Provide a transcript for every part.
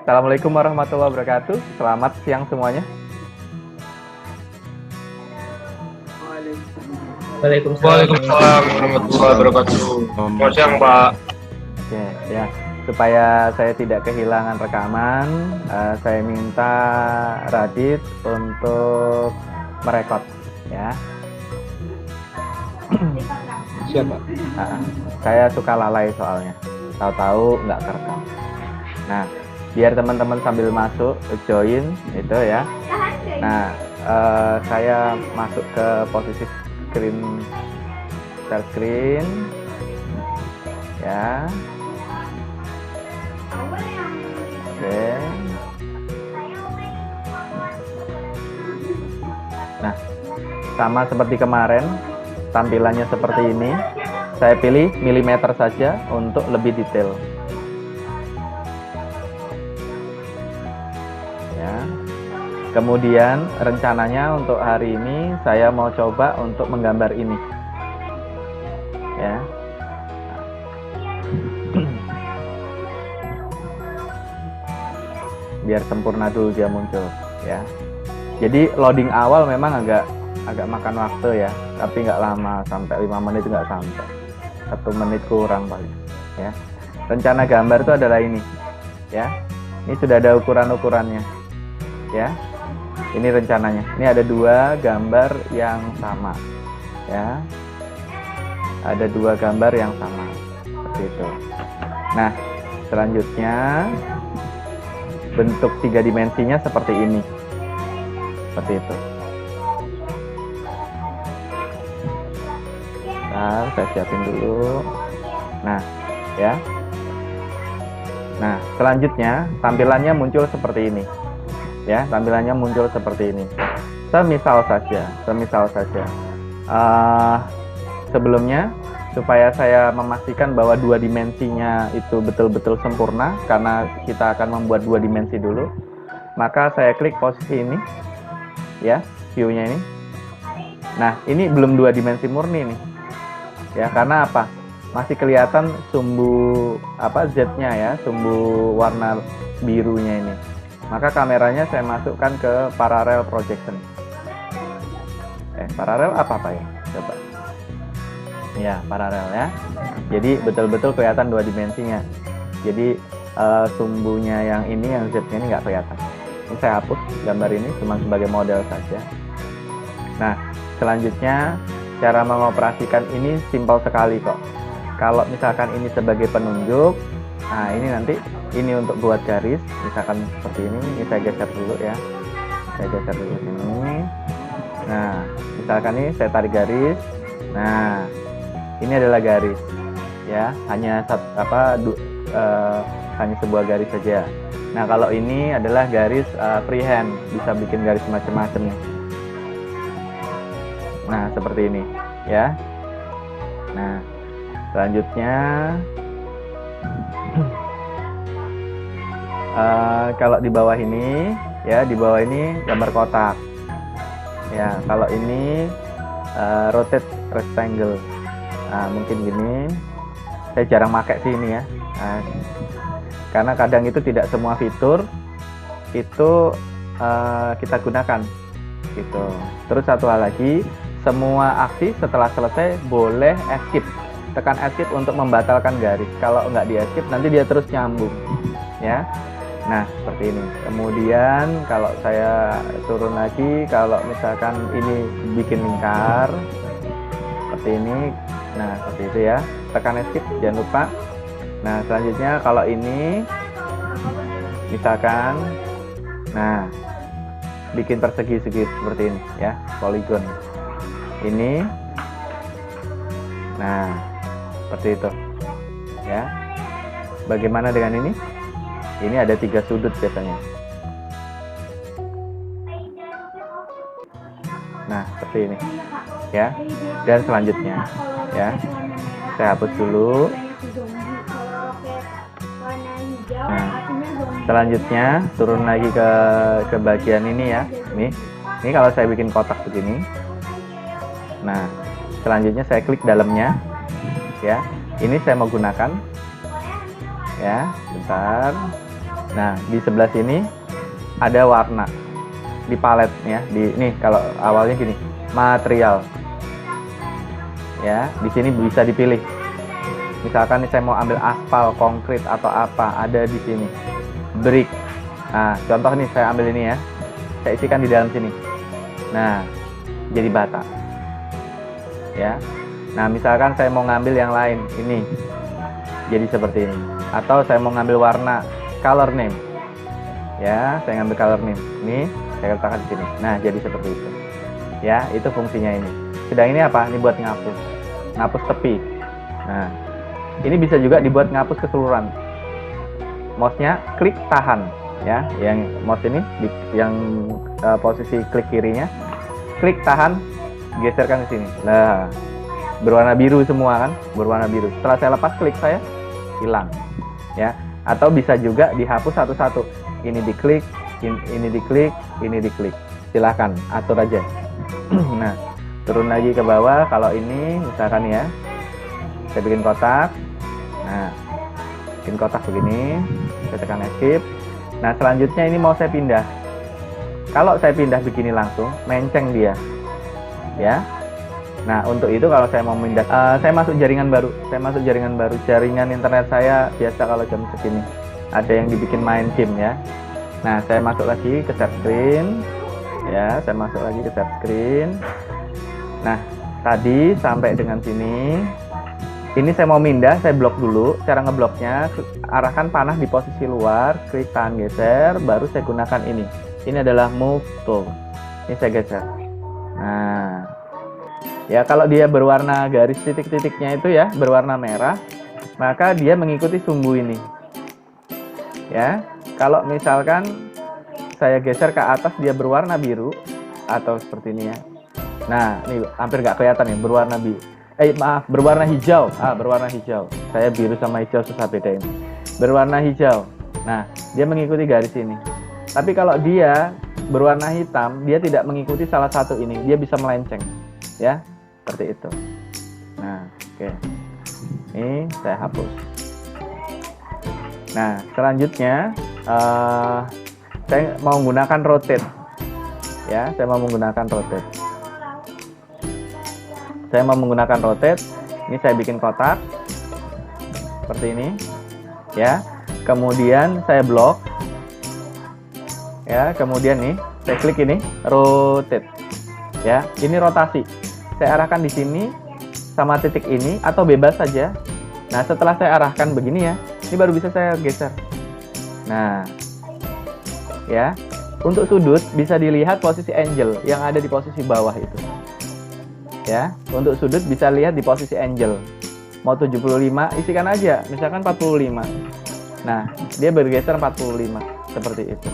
Assalamualaikum warahmatullahi wabarakatuh. Selamat siang semuanya. Waalaikumsalam warahmatullahi wabarakatuh. Selamat siang, Pak. Oke, ya. Supaya saya tidak kehilangan rekaman, saya minta Radit untuk merekod, ya. Siap, Pak. Saya suka lalai soalnya. Tahu-tahu nggak kerekam. Nah, biar teman-teman sambil masuk join itu ya. Nah, saya masuk ke posisi share screen, ya. Oke. Nah, sama seperti kemarin, tampilannya seperti ini. Saya pilih milimeter saja untuk lebih detail. Ya. Kemudian rencananya untuk hari ini saya mau coba untuk menggambar ini. Ya. Biar sempurna dulu dia muncul, ya. Jadi loading awal memang agak makan waktu ya, tapi nggak lama, sampai 5 menit nggak sampai, 1 menit kurang paling, ya. Rencana gambar itu adalah ini, ya. Ini sudah ada ukurannya, ya. Ini rencananya. Ini ada 2 gambar yang sama, ya. Ada 2 gambar yang sama, seperti itu. Nah, selanjutnya bentuk 3 dimensinya seperti ini, seperti itu. Nah, saya siapin dulu. Nah, ya. Nah, selanjutnya tampilannya muncul seperti ini. Ya, tampilannya muncul seperti ini. Semisal saja. Sebelumnya, supaya saya memastikan bahwa 2 dimensinya itu betul-betul sempurna, karena kita akan membuat 2 dimensi dulu, maka saya klik posisi ini, ya, view-nya ini. Nah, ini belum 2 dimensi murni nih. Ya, karena apa? Masih kelihatan sumbu Z-nya ya, sumbu warna birunya ini. Maka kameranya saya masukkan ke parallel projection. Parallel apa ya? Coba. Ya, parallel ya. Jadi betul-betul kelihatan 2 dimensinya. Jadi sumbunya yang ini, yang Z-nya ini nggak kelihatan. Ini saya hapus gambar ini cuma sebagai model saja. Nah, selanjutnya cara mengoperasikan ini simpel sekali kok. Kalau misalkan ini sebagai penunjuk, nah ini nanti ini untuk buat garis, misalkan seperti ini saya geser dulu ya. Saya geser dulu sini. Nah, misalkan ini saya tarik garis. Nah, ini adalah garis. Ya, hanya hanya sebuah garis saja. Nah, kalau ini adalah garis freehand, bisa bikin garis macam-macam nih. Nah, seperti ini, ya. Nah, selanjutnya kalau di bawah ini, ya, di bawah ini gambar kotak. Ya, kalau ini rotate rectangle. Nah, mungkin gini. Saya jarang pakai sih ini ya. Nah, karena kadang itu tidak semua fitur itu kita gunakan, gitu. Terus satu hal lagi, semua aksi setelah selesai boleh escape. Tekan escape untuk membatalkan garis. Kalau nggak di escape nanti dia terus nyambung, ya. Nah, seperti ini. Kemudian kalau saya turun lagi, kalau misalkan ini bikin lingkar seperti ini, nah seperti itu ya. Tekan escape, jangan lupa. Nah, selanjutnya kalau ini misalkan, nah, bikin persegi-segi seperti ini ya, poligon. Ini, nah, seperti itu, ya. Bagaimana dengan ini? Ini ada 3 sudut biasanya. Nah, seperti ini, ya. Dan selanjutnya, ya, saya hapus dulu. Nah, selanjutnya turun lagi ke bagian ini ya. Ini kalau saya bikin kotak begini. Nah, selanjutnya saya klik dalamnya, ya. Ini saya mau gunakan, ya. Bentar, Nah, di sebelah sini ada warna di palet ya. Nih kalau awalnya gini, material. Ya, di sini bisa dipilih. Misalkan nih saya mau ambil aspal, konkrit atau apa, ada di sini. Brick. Nah, contoh nih saya ambil ini ya. Saya isikan di dalam sini. Nah, jadi bata. Ya. Nah, misalkan saya mau ngambil yang lain, ini. Jadi seperti ini. Atau saya mau ngambil warna, color name. Ya, saya ngambil color name. Ini saya letakkan di sini. Nah, jadi seperti itu. Ya, itu fungsinya ini. Sedang ini apa? Ini buat ngapus. Ngapus tepi. Nah, ini bisa juga dibuat ngapus keseluruhan. Mouse-nya klik tahan ya. Yang mouse ini yang posisi klik kirinya, klik tahan, geserkan ke sini. Nah, berwarna biru semua kan? Berwarna biru. Setelah saya lepas klik saya hilang. Ya. Atau bisa juga dihapus satu-satu. Ini diklik, ini diklik, ini diklik. Silahkan atur aja. Nah, turun lagi ke bawah. Kalau ini misalkan ya, saya bikin kotak. Nah, bikin kotak begini. Saya tekan escape. Nah, selanjutnya ini mau saya pindah. Kalau saya pindah begini langsung, menceng dia. Ya. Nah, untuk itu kalau saya mau pindah, saya masuk jaringan baru. Jaringan internet saya biasa kalau jam segini. Ada yang dibikin main game ya. Nah, saya masuk lagi ke share screen. Ya, saya masuk lagi ke share screen. Nah, tadi sampai dengan sini. Ini saya mau pindah, saya blok dulu. Cara ngebloknya, arahkan panah di posisi luar, klik tahan geser, baru saya gunakan ini. Ini adalah move tool. Ini saya geser. Nah, ya kalau dia berwarna garis titik-titiknya itu ya, berwarna merah, maka dia mengikuti sumbu ini. Ya, kalau misalkan saya geser ke atas dia berwarna biru atau seperti ini ya. Nah, ini hampir nggak kelihatan nih berwarna biru. Berwarna hijau. Berwarna hijau. Saya biru sama hijau susah bedain. Berwarna hijau. Nah, dia mengikuti garis ini. Tapi kalau dia berwarna hitam, dia tidak mengikuti salah satu ini. Dia bisa melenceng. Ya, seperti itu. Nah, oke. Ini saya hapus. Nah, selanjutnya saya mau menggunakan rotate. Ya, saya mau menggunakan rotate. Ini saya bikin kotak seperti ini. Ya. Kemudian saya blok. Ya, kemudian nih, saya klik ini, rotate. Ya, ini rotasi. Saya arahkan di sini sama titik ini atau bebas saja. Nah, setelah saya arahkan begini ya, ini baru bisa saya geser. Nah, ya, untuk sudut bisa dilihat posisi angel yang ada di posisi bawah itu. Ya, untuk sudut bisa lihat di posisi angel. Mau 75, isikan aja, misalkan 45. Nah, dia bergeser 45 seperti itu.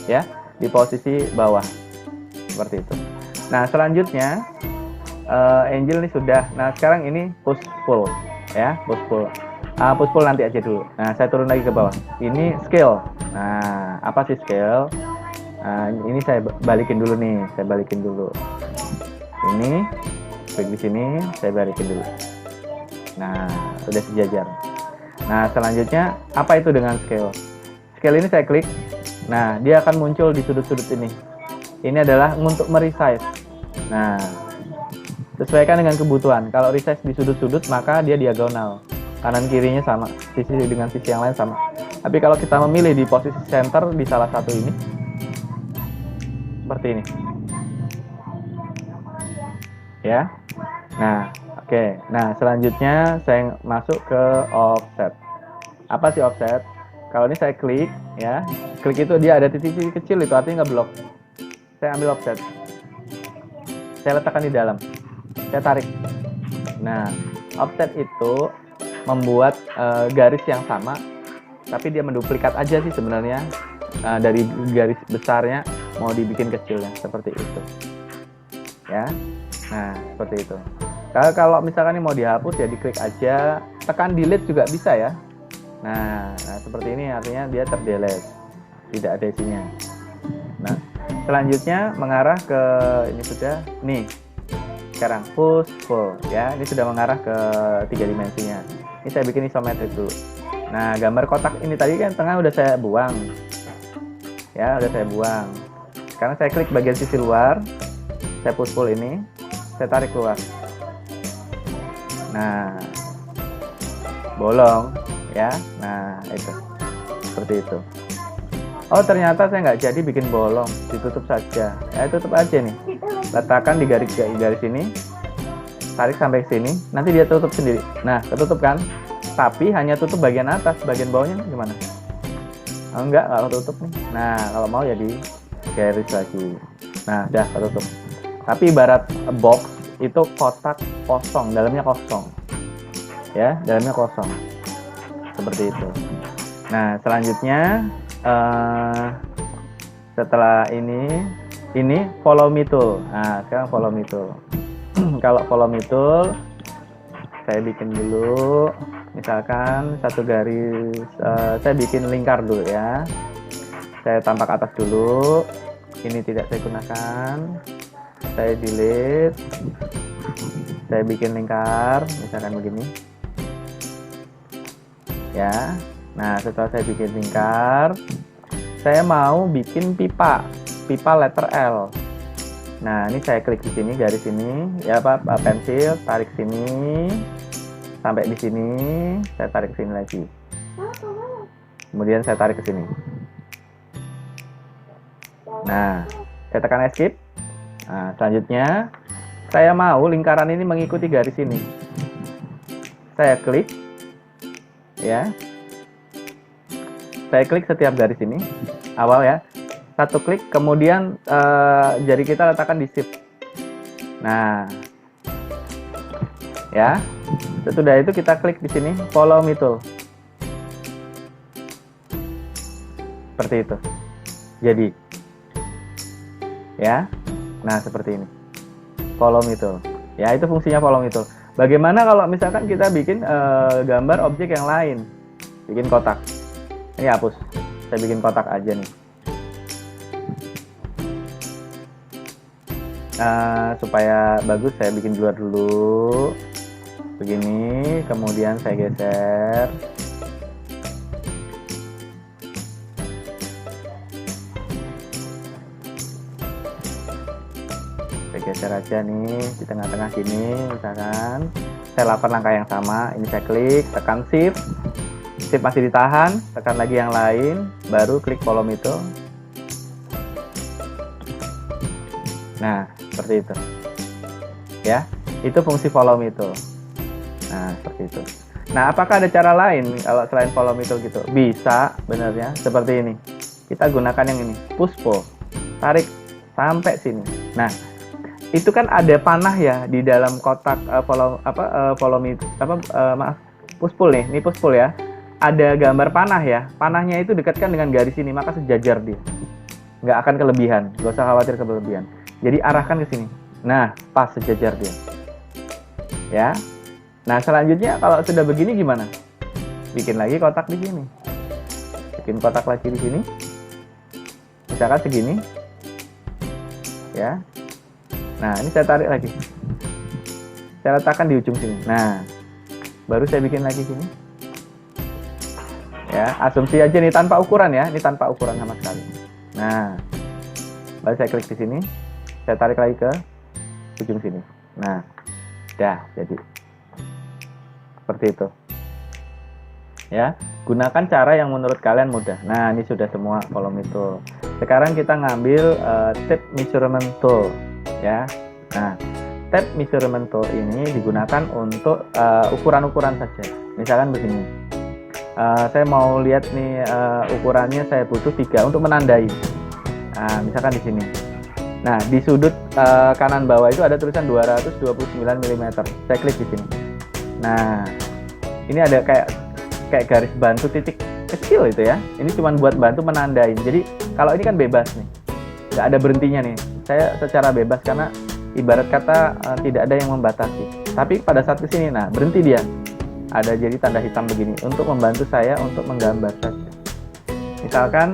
Ya, di posisi bawah. Seperti itu. Nah, selanjutnya angel ini sudah. Nah, sekarang ini push pull. Ya, push pull. Push pull nanti aja dulu. Nah, saya turun lagi ke bawah. Ini scale. Nah, apa sih scale? Ini saya balikin dulu nih. Ini klik di sini, saya balikin dulu. Nah, sudah sejajar. Nah, selanjutnya apa itu dengan scale? Scale ini saya klik. Nah, dia akan muncul di sudut-sudut ini. Ini adalah untuk meresize. Nah, sesuaikan dengan kebutuhan. Kalau resize di sudut-sudut, maka dia diagonal. Kanan kirinya sama, sisi dengan sisi yang lain sama. Tapi kalau kita memilih di posisi center di salah satu ini, seperti ini. Ya. Nah, oke. Nah, selanjutnya saya masuk ke offset. Apa sih offset? Kalau ini saya klik, ya. Klik itu dia ada titik-titik kecil itu artinya ngeblok. Saya ambil offset. Saya letakkan di dalam. Saya tarik. Nah, offset itu membuat garis yang sama, tapi dia menduplikat aja sih sebenarnya. Dari garis besarnya mau dibikin kecilnya seperti itu. Ya. Nah, seperti itu. Kalau misalkan ini mau dihapus ya diklik aja, tekan delete juga bisa ya. Nah, seperti ini artinya dia terdelete, tidak ada isinya. Nah, selanjutnya mengarah ke ini sudah nih. Sekarang push pull ya, ini sudah mengarah ke 3 dimensinya. Ini saya bikin isometrik dulu. Nah, gambar kotak ini tadi kan tengah udah saya buang. Ya, udah saya buang. Sekarang saya klik bagian sisi luar, saya push-pull ini, saya tarik keluar. Nah, bolong ya. Nah, itu seperti itu. Oh, ternyata saya nggak jadi bikin bolong, ditutup saja. Ya, tutup aja nih. Letakkan di garis ini, tarik sampai sini, nanti dia tutup sendiri. Nah, ketutup kan? Tapi hanya tutup bagian atas, bagian bawahnya gimana? Oh, enggak tutup nih. Nah, kalau mau ya di garis lagi. Nah, udah ketutup. Tapi ibarat box itu kotak kosong, dalamnya kosong. Ya, dalamnya kosong. Seperti itu. Nah, selanjutnya setelah ini follow me tool. Nah, sekarang follow me tool. Kalau follow me tool, saya bikin dulu, misalkan satu garis, saya bikin lingkar dulu ya. Saya tampak atas dulu. Ini tidak saya gunakan. Saya delete. Saya bikin lingkar, misalkan begini. Ya. Nah, setelah saya bikin lingkar, saya mau bikin pipa letter L. Nah, ini saya klik di sini, garis ini, ya Pak, pensil, tarik sini, sampai di sini, saya tarik sini lagi. Kemudian saya tarik ke sini. Nah, saya tekan escape. Nah, selanjutnya, saya mau lingkaran ini mengikuti garis ini. Saya klik, ya. Saya klik setiap garis ini, awal ya, satu klik, kemudian jari kita letakkan di shift. Nah, ya, sesudah itu kita klik di sini, follow me tool. Seperti itu. Jadi, ya, nah seperti ini, follow me tool. Ya, itu fungsinya follow me tool. Bagaimana kalau misalkan kita bikin gambar objek yang lain, bikin kotak. Ini hapus, saya bikin kotak aja nih. Supaya bagus, saya bikin di luar dulu. Begini, kemudian saya geser. Saya geser aja nih, di tengah-tengah sini, misalkan. Saya lakukan langkah yang sama, ini saya klik, tekan shift. Shift masih ditahan, tekan lagi yang lain, baru klik follow me tool. Nah, seperti itu. Ya, itu fungsi follow me tool. Nah, seperti itu. Nah, apakah ada cara lain kalau selain follow me tool gitu? Bisa, benarnya seperti ini. Kita gunakan yang ini, push pull. Tarik sampai sini. Nah, itu kan ada panah ya di dalam kotak push pull nih. Ini push pull ya. Ada gambar panah ya, panahnya itu dekatkan dengan garis ini, maka sejajar dia, nggak akan kelebihan, nggak usah khawatir kelebihan. Jadi arahkan ke sini, nah pas sejajar dia, ya. Nah selanjutnya kalau sudah begini gimana? Bikin lagi kotak di sini, bikin kotak lagi di sini, misalkan segini, ya. Nah ini saya tarik lagi, saya letakkan di ujung sini. Nah baru saya bikin lagi sini. Ya, asumsi aja nih tanpa ukuran ya, ini tanpa ukuran sama sekali. Nah, baru saya klik di sini, saya tarik lagi ke ujung sini. Nah, dah jadi seperti itu. Ya, gunakan cara yang menurut kalian mudah. Nah, ini sudah semua follow me tool. Sekarang kita ngambil tape measurement tool, ya. Nah, tape measurement tool ini digunakan untuk ukuran-ukuran saja. Misalkan begini. Saya mau lihat nih ukurannya, saya butuh 3 untuk menandai. Nah, misalkan di sini. Nah, di sudut kanan bawah itu ada tulisan 229 mm. Saya klik di sini. Nah, ini ada kayak garis bantu titik kecil itu ya. Ini cuma buat bantu menandain. Jadi kalau ini kan bebas nih, nggak ada berhentinya nih. Saya secara bebas karena ibarat kata tidak ada yang membatasi. Tapi pada saat kesini, nah berhenti dia. Ada jadi tanda hitam begini untuk membantu saya untuk menggambar saja. Misalkan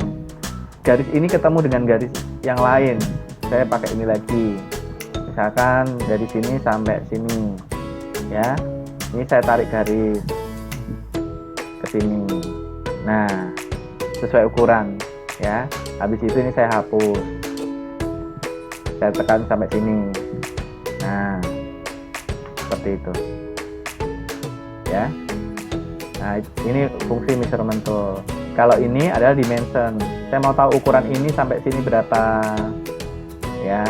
garis ini ketemu dengan garis yang lain, saya pakai ini lagi. Misalkan dari sini sampai sini, ya. Ini saya tarik garis ke sini. Nah, sesuai ukuran. ya. Habis itu ini saya hapus, saya tekan sampai sini. Nah, seperti itu ya. Nah, ini fungsi measurement tool. Kalau ini adalah dimension, saya mau tahu ukuran ini sampai sini berapa ya.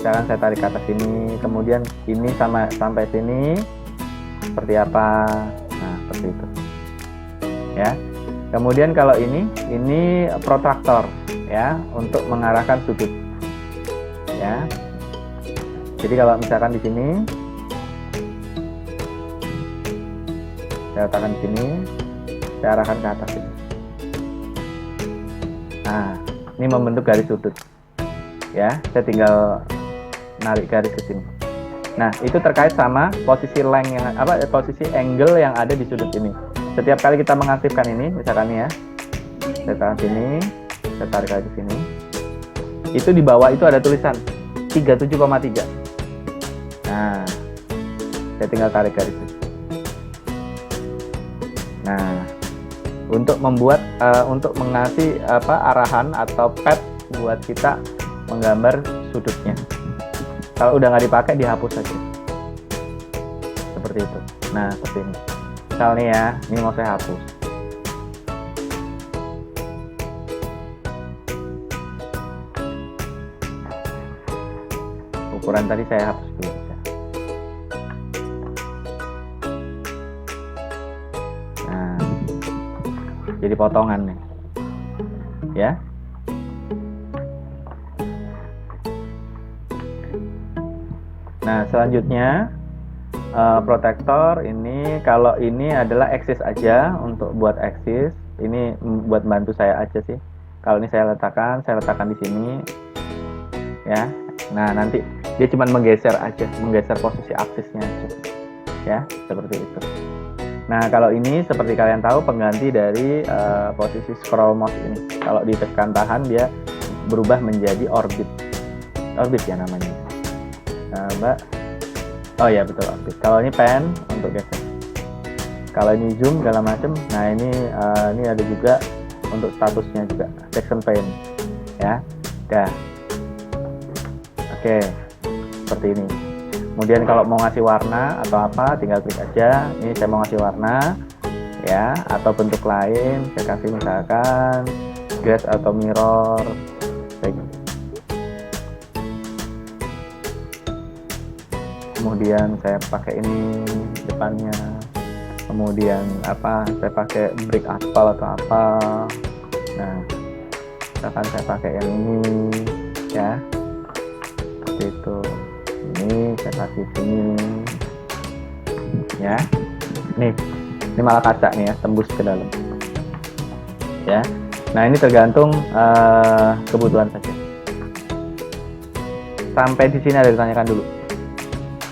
Sekarang saya tarik ke atas sini, kemudian ini sama sampai sini seperti apa. Nah, seperti itu ya. Kemudian kalau ini protraktor ya, untuk mengarahkan sudut ya. Jadi kalau misalkan di sini saya letakkan di sini, saya arahkan ke atas ini. Nah, ini membentuk garis sudut ya. Saya tinggal narik garis ke sini. Nah, itu terkait sama posisi length yang posisi angle yang ada di sudut ini. Setiap kali kita mengaktifkan ini, misalkan ya, saya tarik sini, saya tarik lagi ke sini. Itu di bawah itu ada tulisan 37,3. Nah, saya tinggal tarik garis. Nah, untuk membuat untuk mengasih arahan atau pad buat kita menggambar sudutnya. Kalau udah nggak dipakai, dihapus saja. Seperti itu. Nah, seperti ini. Misalnya ya, ini mau saya hapus. Ukuran tadi saya hapus dulu. Nah, jadi potongan nih. Ya. Nah, selanjutnya protektor ini, kalau ini adalah axis aja, untuk buat axis ini buat bantu saya aja sih. Kalau ini saya letakkan di sini ya. Nah, nanti dia cuma menggeser aja, menggeser posisi aksisnya aja ya, seperti itu. Nah, kalau ini seperti kalian tahu pengganti dari posisi scroll mouse ini. Kalau ditekan tahan, dia berubah menjadi orbit ya namanya. Oh ya, betul, orbit. Kalau ini pen untuk geser. Kalau ini zoom segala macam. Nah, ini ada juga untuk statusnya juga, section pane ya. Dah. Oke, seperti ini. Kemudian kalau mau ngasih warna atau apa, tinggal klik aja. Ini saya mau ngasih warna ya, atau bentuk lain. Saya kasih misalkan glass atau mirror kayak gitu. Kemudian saya pakai ini depannya, kemudian saya pakai brick aspal atau apa. Nah, misalkan saya pakai yang ini ya, seperti itu. Ini saya kasih sini ya. Ini malah kaca nih ya, tembus ke dalam ya. Nah, ini tergantung kebutuhan saja. Sampai di sini ada ditanyakan dulu.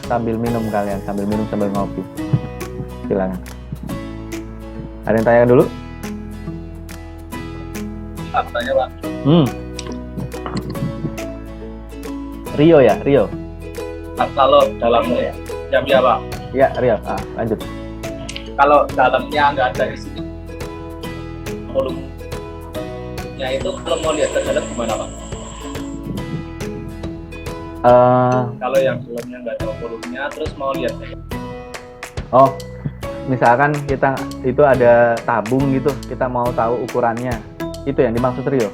Sambil minum kalian, sambil ngopi. Silakan. Ada yang tanya dulu? Tanya, Pak. Rio ya, Rio. Kalau dalamnya ya Pak. Ya, Rio. Lanjut. Kalau dalamnya nggak ada di sini, volumenya itu kalau mau lihat ke dalam gimana, Pak? Kalau yang dalamnya nggak ada volumenya, terus mau lihat. Oh, misalkan kita itu ada tabung gitu, kita mau tahu ukurannya, itu yang dimaksud Rio?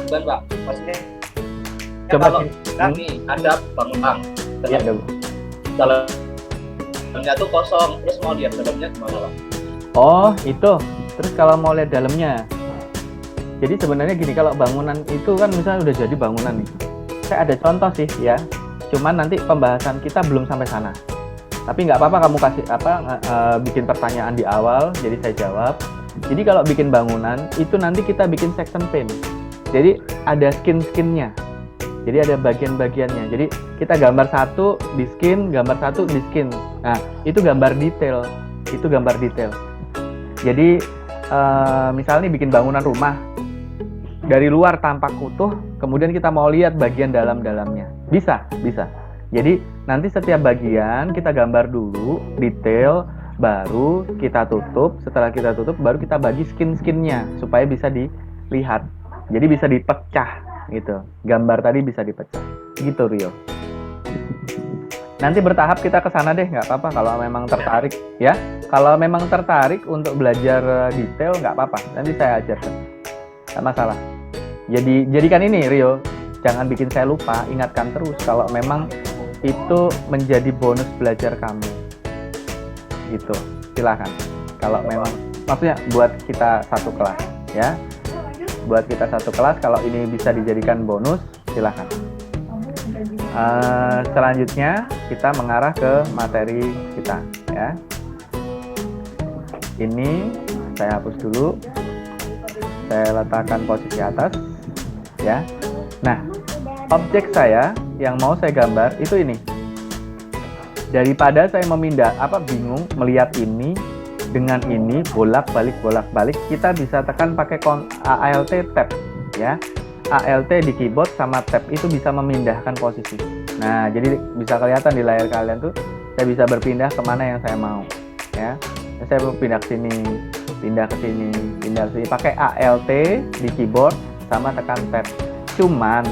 Bukan, Pak, maksudnya coba kalau kami ada bangunan, ya, ada. Dalamnya tuh kosong, terus mau lihat dalamnya gimana, Pak? Oh, itu. Terus kalau mau lihat dalamnya, jadi sebenarnya gini, kalau bangunan itu kan misalnya udah jadi bangunan nih. Saya ada contoh sih ya, cuman nanti pembahasan kita belum sampai sana. Tapi nggak apa-apa kamu kasih bikin pertanyaan di awal, jadi saya jawab. Jadi kalau bikin bangunan itu nanti kita bikin section pane. Jadi ada skin-skinnya. Jadi ada bagian-bagiannya. Jadi kita gambar satu di skin, gambar satu di skin. Nah, itu gambar detail. Itu gambar detail. Jadi misalnya bikin bangunan rumah, dari luar tampak utuh, kemudian kita mau lihat bagian dalam-dalamnya. Bisa. Jadi nanti setiap bagian kita gambar dulu detail, baru kita tutup. Setelah kita tutup, baru kita bagi skin-skinnya supaya bisa dilihat. Jadi bisa dipecah gitu. Gambar tadi bisa dipecah. Gitu Rio. Nanti bertahap kita ke sana deh, nggak apa-apa kalau memang tertarik ya. Kalau memang tertarik untuk belajar detail nggak apa-apa. Nanti saya ajarkan. Nggak masalah. Jadikan ini Rio. Jangan bikin saya lupa. Ingatkan terus kalau memang itu menjadi bonus belajar kamu. Gitu. Silakan. Kalau memang maksudnya buat kita satu kelas ya. Buat kita satu kelas, kalau ini bisa dijadikan bonus, silakan. Selanjutnya kita mengarah ke materi kita ya. Ini saya hapus dulu. Saya letakkan posisi atas ya. Nah, objek saya yang mau saya gambar itu ini. Daripada saya bingung melihat ini dengan ini bolak-balik, kita bisa tekan pakai Alt Tab ya. Alt di keyboard sama tab itu bisa memindahkan posisi. Nah, jadi bisa kelihatan di layar kalian tuh saya bisa berpindah kemana yang saya mau ya. Saya mau pindah ke sini, pindah ke sini, pindah ke sini pakai Alt di keyboard sama tekan tab. Cuman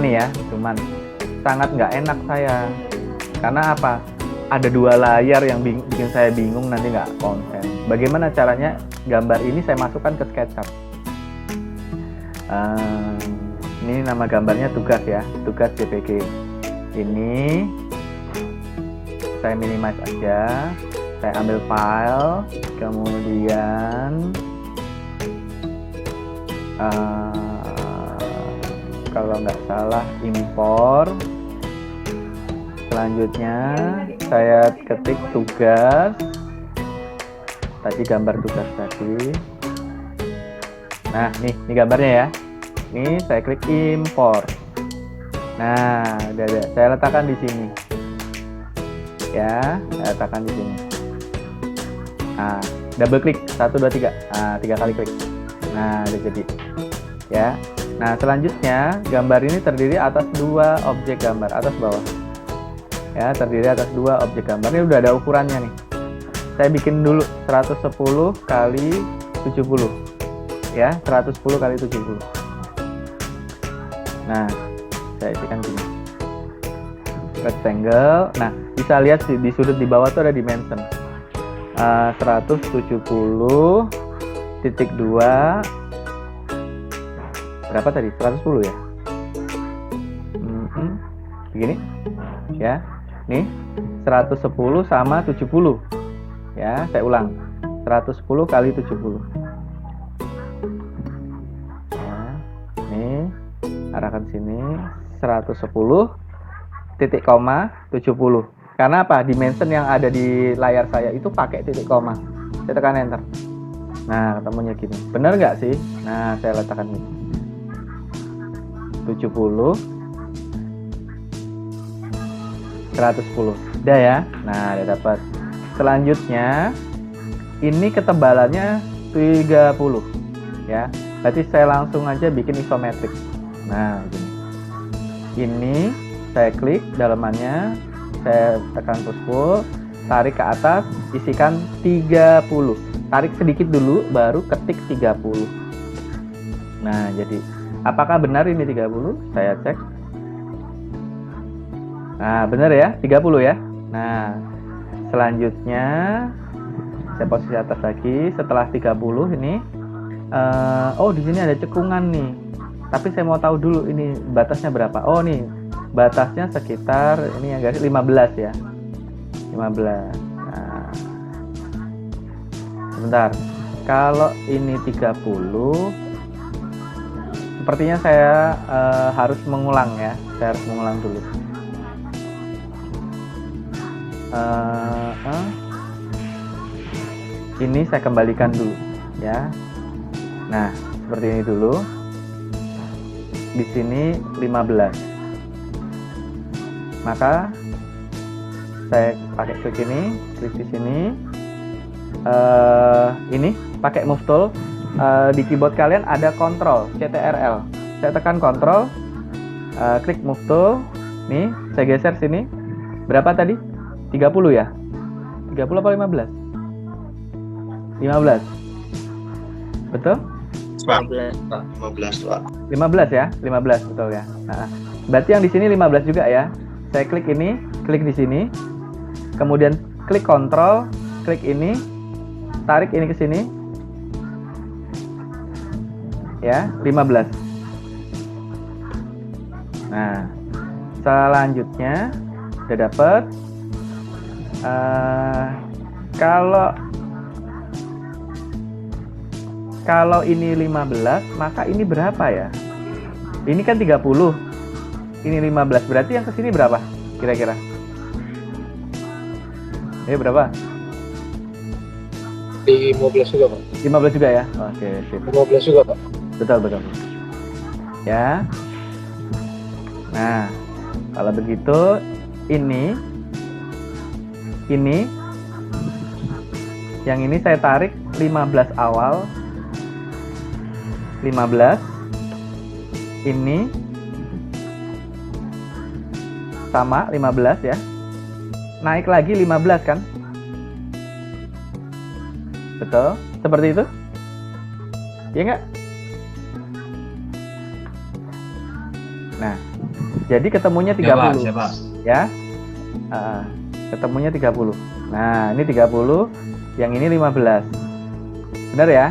nih ya, sangat nggak enak saya. Karena apa? Ada dua layar yang bikin saya bingung, nanti nggak konsen. Bagaimana caranya gambar ini saya masukkan ke SketchUp? Ini nama gambarnya tugas ya, tugas JPG. Ini saya minimize aja, saya ambil file, kemudian kalau nggak salah impor. Selanjutnya saya ketik tugas, tadi gambar tugas tadi. Nah, ini gambarnya ya. Ini saya klik import. Nah, udah ada. Saya letakkan di sini. Ya, saya letakkan di sini. Nah, double klik 1 2 3. Nah, 3 kali klik. Nah, udah jadi. Ya. Nah, selanjutnya gambar ini terdiri atas 2 objek gambar, atas bawah. Ya, terdiri atas 2 objek gambar. Ini udah ada ukurannya nih. Saya bikin dulu 110 kali 70. Ya, 110 kali 70. Nah, saya isikan gini. Rectangle. Nah, bisa lihat di sudut di bawah tuh ada dimension. 170.2. Berapa tadi? 110 ya? Begini. Ya. Nih, 110 sama 70. Ya, saya ulang. 110 kali 70. Arahkan sini 110 titik koma 70. Karena apa? Dimension yang ada di layar saya itu pakai titik koma. Saya tekan enter. Nah, ketemunya gini. Benar nggak sih? Nah, saya letakkan ini 70 110. Udah ya. Nah, udah dapat. Selanjutnya ini ketebalannya 30 ya. Berarti saya langsung aja bikin isometrik. Nah, gini. Ini saya klik dalamannya, saya tekan push, tarik ke atas, isikan 30. Tarik sedikit dulu, baru ketik 30. Nah, jadi apakah benar ini 30? Saya cek. Nah, benar ya, 30 ya. Nah, selanjutnya saya posisi atas lagi. Setelah 30 ini, oh di sini ada cekungan nih. Tapi saya mau tahu dulu ini batasnya berapa. Oh nih, batasnya sekitar ini yang garis 15 ya. 15. Nah. Sebentar. Kalau ini 30, sepertinya saya harus mengulang ya. Saya harus mengulang dulu. Ini saya kembalikan dulu ya. Nah, seperti ini dulu. Di sini 15. Maka saya pakai klik ini, klik di sini. Ini pakai move tool. Di keyboard kalian ada Ctrl, CTRL. Saya tekan Ctrl, klik move tool. Nih, saya geser sini. Berapa tadi? 30 ya? 30 apa 15? 15. Betul? 15. 15 Pak. 15 ya? 15 betul ya. Nah, berarti yang di sini 15 juga ya. Saya klik ini, klik di sini. Kemudian klik kontrol, klik ini, tarik ini ke sini. Ya, 15. Nah, selanjutnya udah dapet. Kalau ini 15, maka ini berapa ya? Ini kan 30. Ini 15. Berarti yang kesini berapa? Kira-kira? Berapa? 15 juga, Pak. 15 juga ya? Oke, sip. 15 juga, Pak. Betul. Ya. Nah, kalau begitu ini yang ini saya tarik 15 awal. 15 ini sama 15 ya. Naik lagi 15 kan? Betul? Seperti itu? Iya nggak? Nah, jadi ketemunya 30 Siapa? ya. Ketemunya 30. Nah, ini 30, yang ini 15. Benar ya?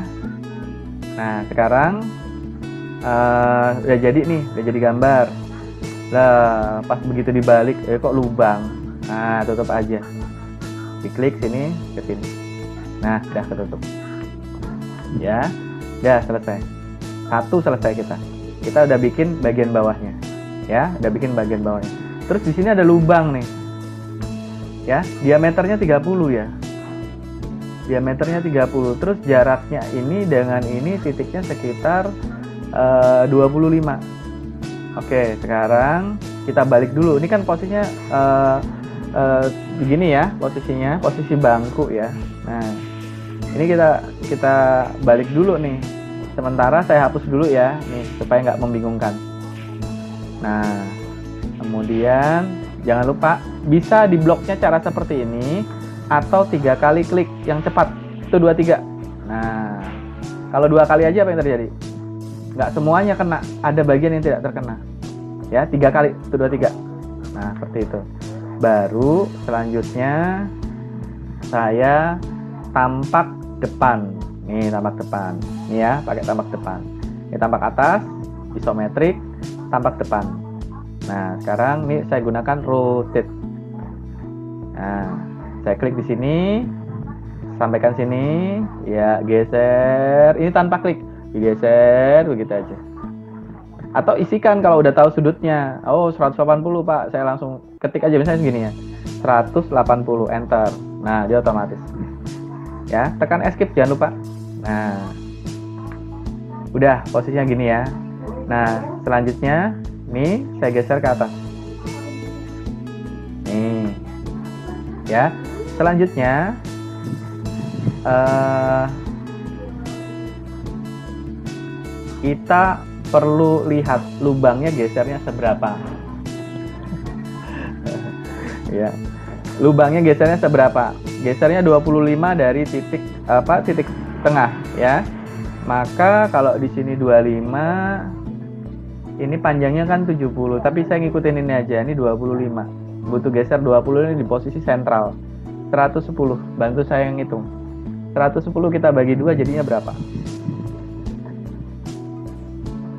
Nah, sekarang udah jadi nih, udah jadi gambar. Lah, pas begitu dibalik, kok lubang. Nah, tutup aja. Diklik sini ke sini. Nah, udah ketutup. Ya, udah selesai. Satu selesai kita. Kita udah bikin bagian bawahnya. Ya, udah bikin bagian bawahnya. Terus di sini ada lubang nih. Ya, diameternya 30 ya. Diameternya 30. Terus jaraknya ini dengan ini titiknya sekitar 25. Oke, sekarang kita balik dulu. Ini kan posisinya begini ya, posisinya, posisi bangku ya. Nah, ini kita balik dulu nih. Sementara saya hapus dulu ya, nih supaya nggak membingungkan. Nah, kemudian jangan lupa bisa dibloknya cara seperti ini atau 3 kali klik yang cepat. Itu 2, 3. Nah, kalau 2 kali aja apa yang terjadi? Nggak semuanya kena, ada bagian yang tidak terkena. Ya, 3 kali, 1, 2, 3. Nah, seperti itu. Baru selanjutnya saya tampak depan. Nih, tampak depan. Nih ya, pakai tampak depan. Ini tampak atas, isometrik, tampak depan. Nah, sekarang nih saya gunakan rotate. Nah, saya klik di sini, sampaikan sini, ya geser. Ini tanpa klik, digeser begitu aja. Atau isikan kalau udah tahu sudutnya. Oh, 180 Pak, saya langsung ketik aja misalnya segini ya. 180, enter. Nah, dia otomatis. Ya, tekan escape jangan lupa. Nah, udah posisinya gini ya. Nah, selanjutnya nih saya geser ke atas. Nih, ya. Selanjutnya kita perlu lihat lubangnya gesernya seberapa. Ya, lubangnya gesernya seberapa? Gesernya 25 dari titik tengah ya. Maka kalau di sini 25, ini panjangnya kan 70, tapi saya ngikutin ini aja, ini 25. Butuh geser 20 ini di posisi sentral. 110, bantu saya ngitung. 110 kita bagi 2 jadinya berapa?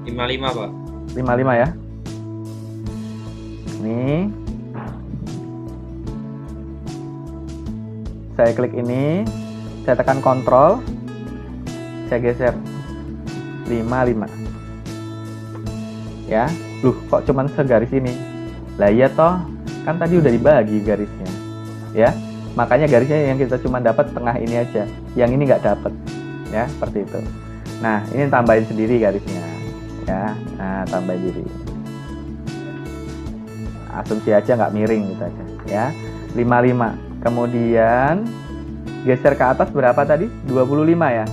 55 Pak. 55 ya. Nih. Saya klik ini, saya tekan kontrol, saya geser 55. Ya, kok cuman segaris ini? Lah iya toh, kan tadi udah dibagi garisnya. Ya, makanya garisnya yang kita cuma dapat tengah ini aja, yang ini nggak dapat. Ya, seperti itu. Nah, ini tambahin sendiri garisnya. Ya, nah tambahin sendiri. Asumsi aja nggak miring gitu aja. Ya, 55. Kemudian geser ke atas berapa tadi? 25 ya.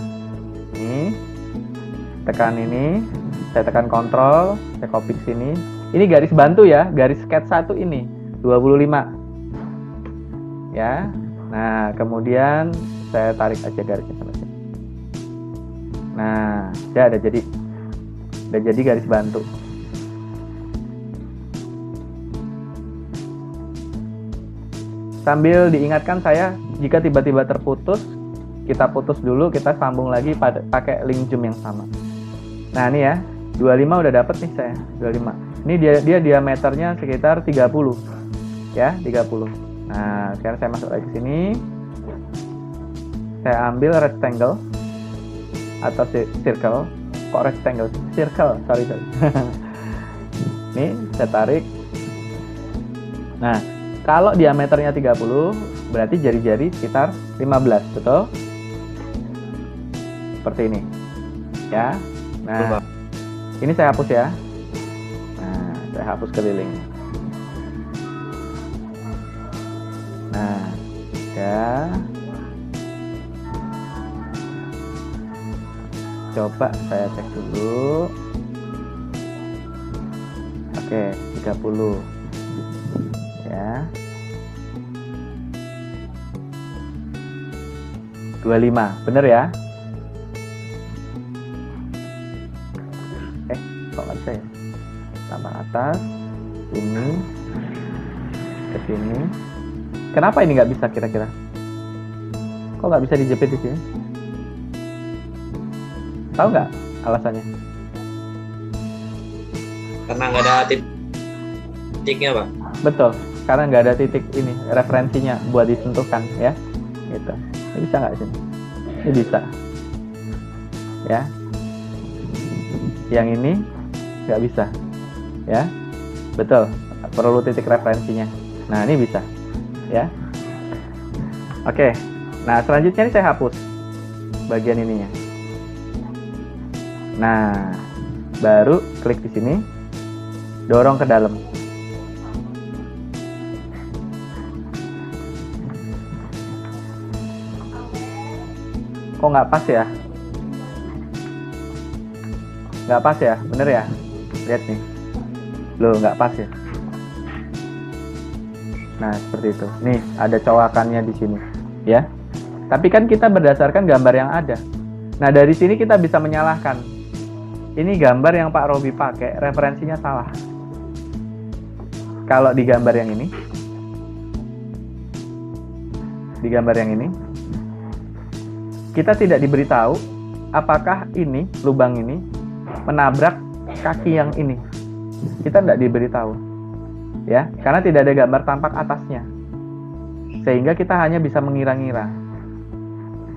Nih, tekan ini, saya tekan kontrol, saya copy ke sini. Ini garis bantu ya, garis sketsa itu ini 25. Ya, Nah, kemudian saya tarik aja garisnya sampai sini. Nah, ya udah jadi garis bantu. Sambil diingatkan saya, jika tiba-tiba terputus, kita putus dulu, kita sambung lagi pakai link zoom yang sama. Nah, ini ya, 25 udah dapet nih saya, 25. Ini dia diameternya sekitar 30. Ya, 30. Nah, sekarang saya masuk lagi ke sini. Saya ambil rectangle atau circle. Kok rectangle? Circle, sorry. Nih, saya tarik. Nah, kalau diameternya 30, berarti jari-jari sekitar 15, betul? Seperti ini. Ya. Nah, ini saya hapus ya. Nah, saya hapus keliling. Nah, ya. Coba saya cek dulu. Oke, 30. Ya. 25, bener ya? Kok nggak bisa ya? Tambah atas, ini, ke sini. Kenapa ini nggak bisa kira-kira? Kok nggak bisa dijepit di sini? Tahu nggak alasannya? Karena nggak ada titiknya, Pak. Betul, karena nggak ada titik ini referensinya buat disentuhkan ya. Gitu. Ini bisa nggak sini? Ini bisa. Ya. Yang ini nggak bisa. Ya. Betul. Perlu titik referensinya. Nah, ini bisa. Ya. Oke. Nah, selanjutnya ini saya hapus bagian ininya. Nah, baru klik di sini, dorong ke dalam. Kok nggak pas ya? Nggak pas ya? Bener ya? Lihat nih. Loh, nggak pas ya? Nah, seperti itu. Nih, ada cowakannya di sini. Ya. Tapi kan kita berdasarkan gambar yang ada. Nah, dari sini kita bisa menyalahkan. Ini gambar yang Pak Robi pakai, referensinya salah. Kalau di gambar yang ini, kita tidak diberitahu apakah ini, lubang ini, menabrak kaki yang ini. Kita tidak diberitahu. Ya, karena tidak ada gambar tampak atasnya. Sehingga kita hanya bisa mengira-ngira.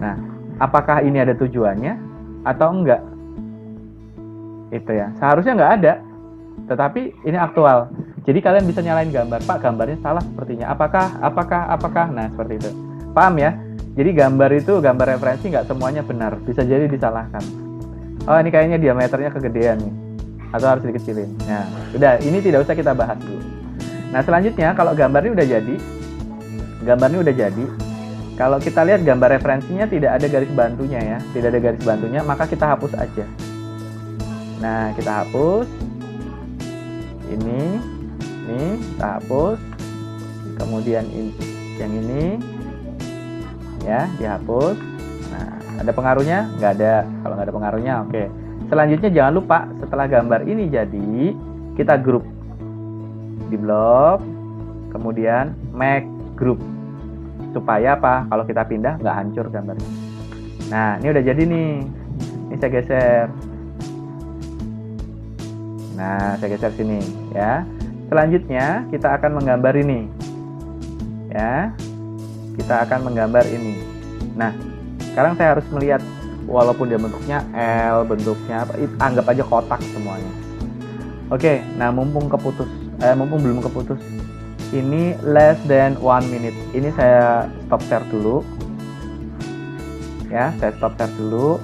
Nah, apakah ini ada tujuannya atau enggak? Itu ya, seharusnya nggak ada, tetapi ini aktual. Jadi kalian bisa nyalain gambar, Pak, gambarnya salah sepertinya. Apakah? Nah, seperti itu. Paham ya? Jadi gambar itu, gambar referensi nggak semuanya benar, bisa jadi disalahkan. Oh, ini kayaknya diameternya kegedean nih, atau harus dikecilin. Nah, udah, ini tidak usah kita bahas dulu. Nah, selanjutnya kalau gambarnya udah jadi, kalau kita lihat gambar referensinya tidak ada garis bantunya ya, tidak ada garis bantunya, maka kita hapus aja. Nah, kita hapus ini kita hapus, kemudian yang ini ya dihapus. Nah, ada pengaruhnya? Nggak ada. Kalau nggak ada pengaruhnya, oke. Selanjutnya jangan lupa setelah gambar ini jadi, kita grup di blok, kemudian make group, supaya apa? Kalau kita pindah nggak hancur gambarnya. Nah, ini udah jadi nih. Ini saya geser. Nah, saya geser sini ya. Selanjutnya kita akan menggambar ini. Ya. Kita akan menggambar ini. Nah, sekarang saya harus melihat, walaupun dia bentuknya L, bentuknya apa, anggap aja kotak semuanya. Oke, nah mumpung belum keputus. Ini less than 1 minute. Ini saya stop share dulu. Ya, saya stop share dulu.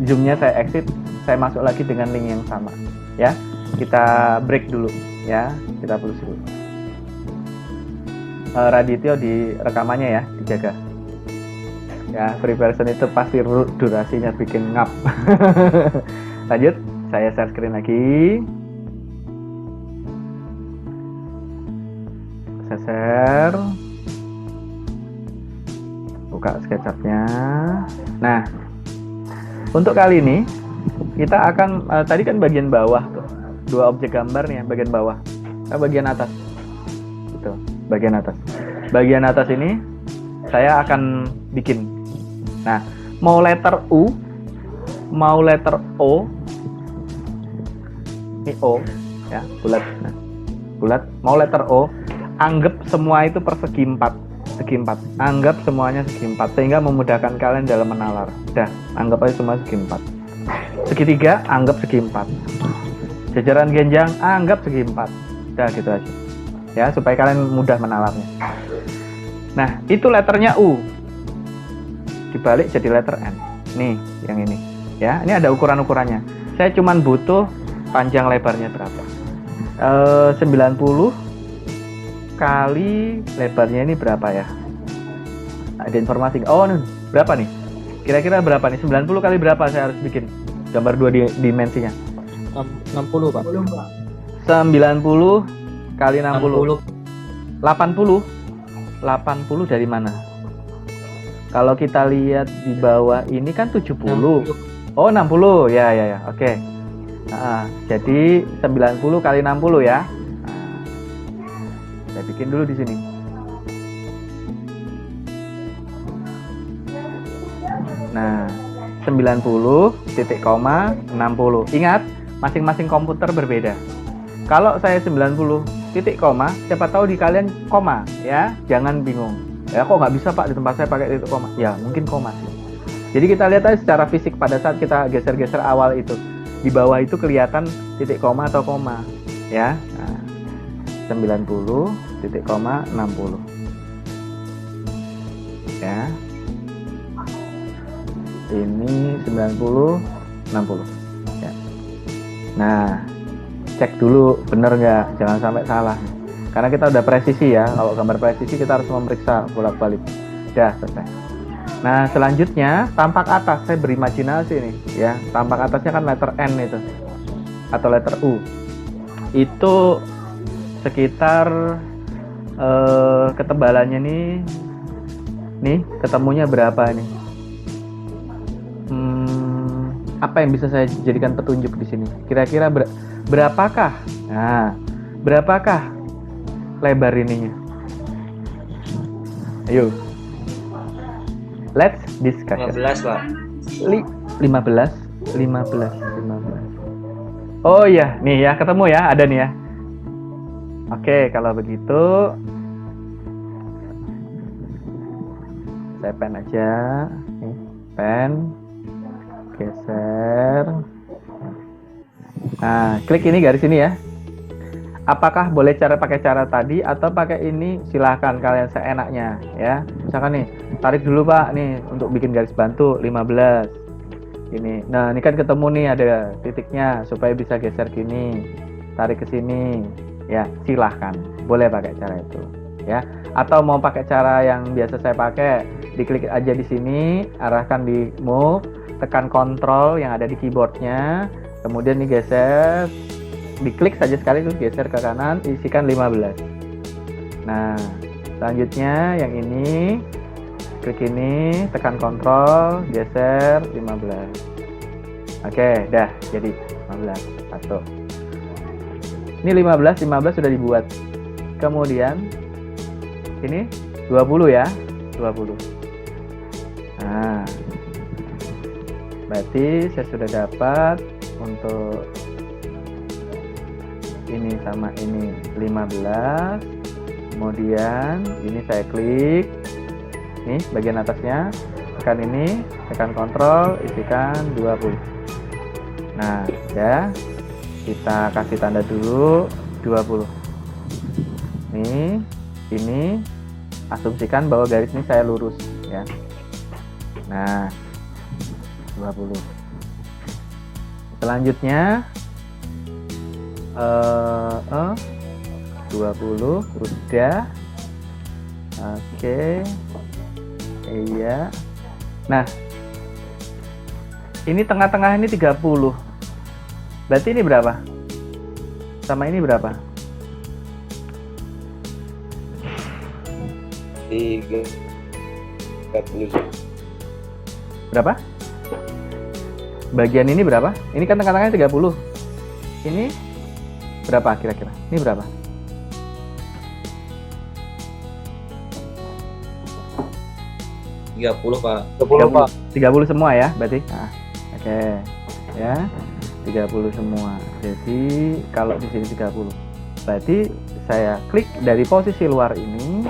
Zoom-nya saya exit. Saya masuk lagi dengan link yang sama, ya. Kita break dulu, ya. Kita putus dulu. Radityo di rekamannya ya, dijaga. Ya, free version itu pasti durasinya bikin ngap. Lanjut, saya share screen lagi. Saya share. buka SketchUp-nya. Nah, untuk kali ini kita akan tadi kan bagian bawah tuh, 2 objek gambar nih, bagian bawah, bagian atas, gitu, bagian atas. Bagian atas ini saya akan bikin. Nah, mau letter U, mau letter O, ini O, ya, bulat. Nah, bulat. Mau letter O, anggap semua itu persegi 4. Segi 4. Anggap semuanya segi 4 sehingga memudahkan kalian dalam menalar. Udah, anggap aja semua segi 4. Segitiga anggap segi 4. Jajaran genjang anggap segi 4. Udah gitu aja. Ya, supaya kalian mudah menalarnya. Nah, itu letternya U. Dibalik jadi letter N. Nih, yang ini. Ya, ini ada ukuran-ukurannya. Saya cuman butuh panjang lebarnya berapa. 90 kali lebarnya ini berapa ya? Ada informasi. Oh, nih, berapa nih? Kira-kira berapa nih? 90 kali berapa saya harus bikin gambar 2 dimensinya? 60 Pak. 90 kali 60. 80. 80 dari mana? Kalau kita lihat di bawah ini kan 70. 60. Oh, 60. Ya. Oke. Nah, jadi 90 kali 60 ya. Nah, saya bikin dulu di sini. Nah, 90 titik koma 60. Ingat, masing-masing komputer berbeda. Kalau saya 90 titik koma, siapa tahu di kalian koma, ya. Jangan bingung. Ya, kok nggak bisa Pak di tempat saya pakai titik koma? Ya, mungkin koma sih. Jadi kita lihat aja secara fisik pada saat kita geser-geser awal itu. Di bawah itu kelihatan titik koma atau koma, ya. Nah, 90 titik koma 60. Ya. Ini 90 60. Ya. Nah, cek dulu bener nggak, jangan sampai salah. Karena kita udah presisi ya. Kalau gambar presisi kita harus memeriksa bolak-balik. Udah selesai. Nah, selanjutnya tampak atas, saya berimajinasi nih ya. Tampak atasnya kan letter N itu atau letter U. Itu sekitar ketebalannya nih ketemunya berapa nih? Apa yang bisa saya jadikan petunjuk di sini? Kira-kira berapakah? Nah, berapakah lebar ininya? Ayo. Let's discuss. 15 Pak. 15. Oh iya, nih ya, ketemu ya, ada nih ya. Oke, kalau begitu saya pen aja. Nih, pen. Geser. Nah, klik ini garis ini ya. Apakah boleh pakai cara tadi atau pakai ini? Silahkan kalian seenaknya ya. Misalkan nih, tarik dulu Pak nih untuk bikin garis bantu 15. Ini. Nah, ini kan ketemu nih ada titiknya supaya bisa geser gini. Tarik ke sini. Ya, silahkan. Boleh pakai cara itu ya. Atau mau pakai cara yang biasa saya pakai, diklik aja di sini, arahkan di move, tekan kontrol yang ada di keyboardnya, kemudian digeser, diklik saja sekali terus geser ke kanan, isikan 15. Nah, selanjutnya yang ini, klik ini, tekan kontrol, geser 15. Oke, dah jadi 15. Satu. Ini 15 sudah dibuat. Kemudian ini 20 ya, 20. Nah, berarti saya sudah dapat untuk ini sama ini 15. Kemudian ini saya klik nih bagian atasnya, tekan ini, tekan kontrol, isikan 20. Nah, ya kita kasih tanda dulu 20. Nih, ini asumsikan bahwa garis ini saya lurus ya. Nah, 20. Selanjutnya 20 udah. Oke. Iya. Nah, ini tengah-tengah ini 30. Berarti ini berapa? Sama ini berapa? 3. 30. Berapa? Bagian ini berapa? Ini kan tengah-tengahnya 30. Ini berapa kira-kira? Ini berapa? Tiga puluh Pak. 30 Pak. 30 semua ya berarti. Nah, oke. Ya. 30 semua. Jadi kalau di sini 30. Berarti saya klik dari posisi luar ini.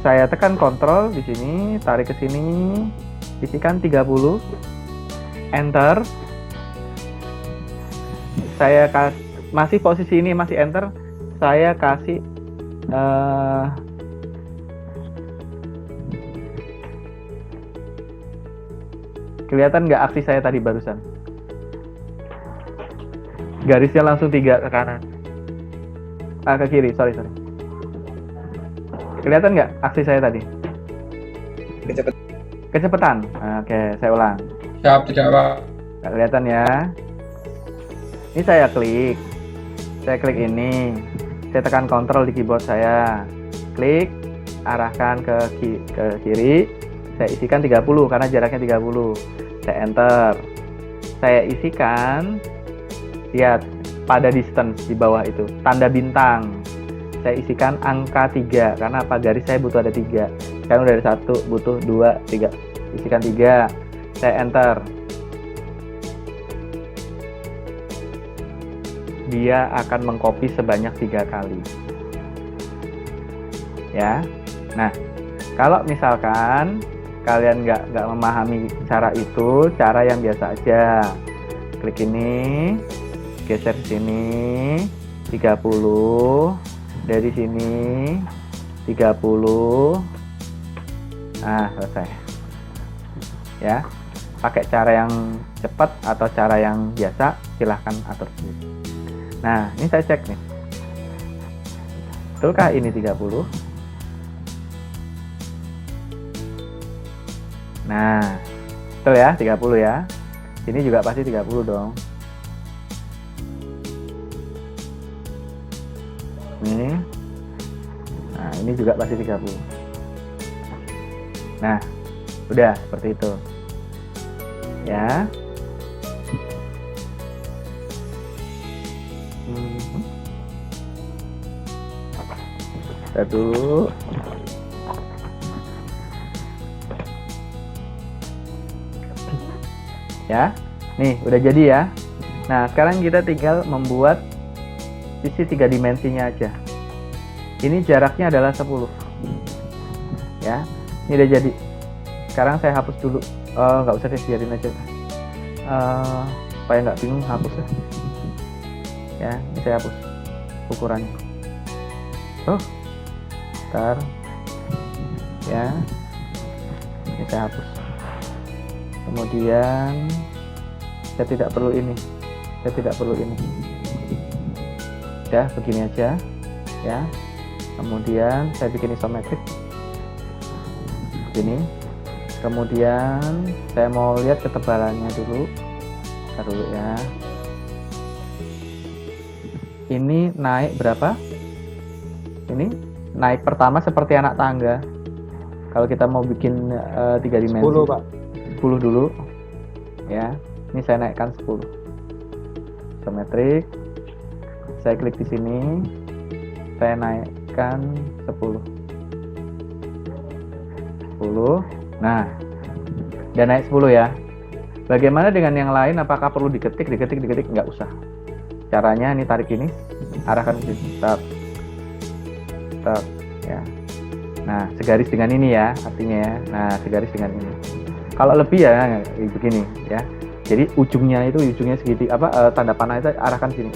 Saya tekan kontrol di sini, tarik ke sini, isikan 30. Enter. Saya masih posisi ini masih enter. Saya kasih kelihatan nggak aksi saya tadi barusan? Garisnya langsung 3 ke kanan. Ke kiri, sorry. Kelihatan nggak aksi saya tadi? Kecepatan. Oke, saya ulang. Siap, tidak Pak. Nggak kelihatan ya. Ini saya klik ini. Saya tekan kontrol di keyboard saya. Klik, arahkan ke kiri. Saya isikan 30 karena jaraknya 30. Saya enter. Saya isikan, lihat pada distance di bawah itu, tanda bintang. Saya isikan angka 3 karena apa? Garis saya butuh ada 3. Sekarang udah ada 1, butuh 2, 3. Isikan 3. Saya enter. Dia akan mengcopy sebanyak 3 kali. Ya. Nah, kalau misalkan kalian nggak memahami cara itu, cara yang biasa aja. Klik ini, geser sini, 30, dari sini 30. Nah, selesai. Ya. Pakai cara yang cepat atau cara yang biasa, silahkan atur sendiri. Nah, ini saya cek nih. Betulkah ini 30? Nah, betul ya, 30 ya. Ini juga pasti 30 dong. Nih. Nah, ini juga pasti 30. Nah, udah seperti itu. Ya. Satu. Ya, nih udah jadi ya. Nah, sekarang kita tinggal membuat sisi 3 dimensinya aja. Ini jaraknya adalah 10. Ya, ini udah jadi. Sekarang saya hapus dulu. Nggak usah deh, biarin aja. Supaya nggak bingung, hapus ya. Ya, ini saya hapus ukurannya. Bentar. Ya, ini saya hapus. Kemudian saya tidak perlu ini. Ya, begini aja. Ya. Kemudian saya bikin isometrik. Begini. Kemudian saya mau lihat ketebalannya dulu. Taruh ya. Ini naik berapa? Ini naik pertama seperti anak tangga. Kalau kita mau bikin 3 dimensi. 10 Pak. 10 dulu. Ya. Ini saya naikkan 10. Isometrik. Saya klik di sini. Saya naikkan 10. 10. Nah, udah naik 10 ya. Bagaimana dengan yang lain? Apakah perlu diketik? Nggak usah. Caranya ini, tarik ini, arahkan ke sini. Stop. Ya. Nah, segaris dengan ini ya, artinya ya. Nah, segaris dengan ini. Kalau lebih ya begini ya. Jadi ujungnya segitiga tanda panah itu arahkan sini.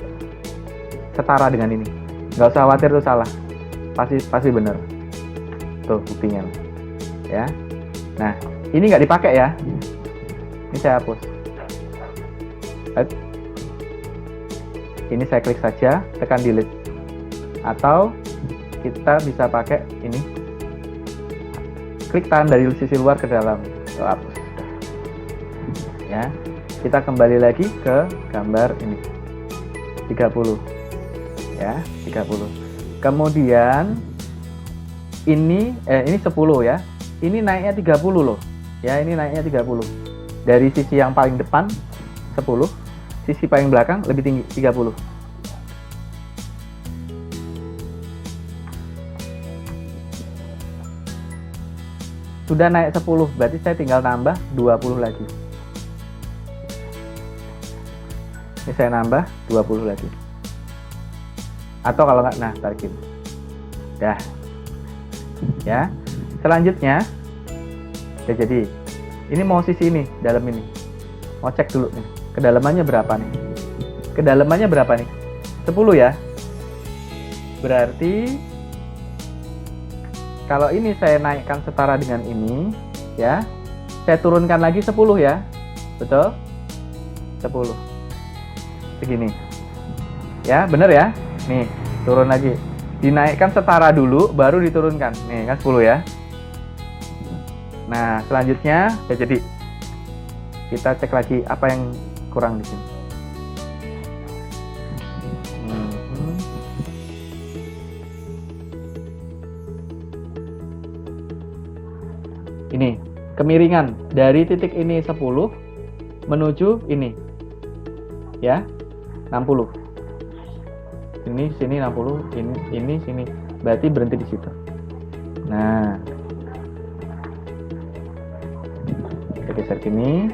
Setara dengan ini. Nggak usah khawatir itu salah. Pasti benar. Tuh buktinya. Ya. Nah, ini nggak dipakai ya. Ini saya hapus. Ini saya klik saja, tekan delete. Atau kita bisa pakai ini. Klik tahan dari sisi luar ke dalam. Tuh, hapus. Ya. Kita kembali lagi ke gambar ini. 30. Ya, 30. Kemudian ini 10 ya. ini naiknya 30 loh. Ya, ini naiknya 30. Dari sisi yang paling depan 10, sisi paling belakang lebih tinggi 30. Sudah naik 10, berarti saya tinggal nambah 20 lagi. Ini saya nambah 20 lagi. Atau kalau nggak, nah tarikin. Dah. Ya. Selanjutnya, ya jadi, ini mau sisi ini, dalam ini. Mau cek dulu nih, kedalamannya berapa nih? Kedalamannya berapa nih? 10 ya. Berarti kalau ini saya naikkan setara dengan ini, ya, saya turunkan lagi 10 ya, betul? 10, segini, ya, bener ya? Nih, turun lagi, dinaikkan setara dulu, baru diturunkan, nih kan 10 ya. Nah, selanjutnya, ya jadi, kita cek lagi apa yang kurang di sini. Ini kemiringan dari titik ini 10 menuju ini ya 60. Ini sini 60, ini sini. Berarti berhenti di situ. Nah, kita geser sini.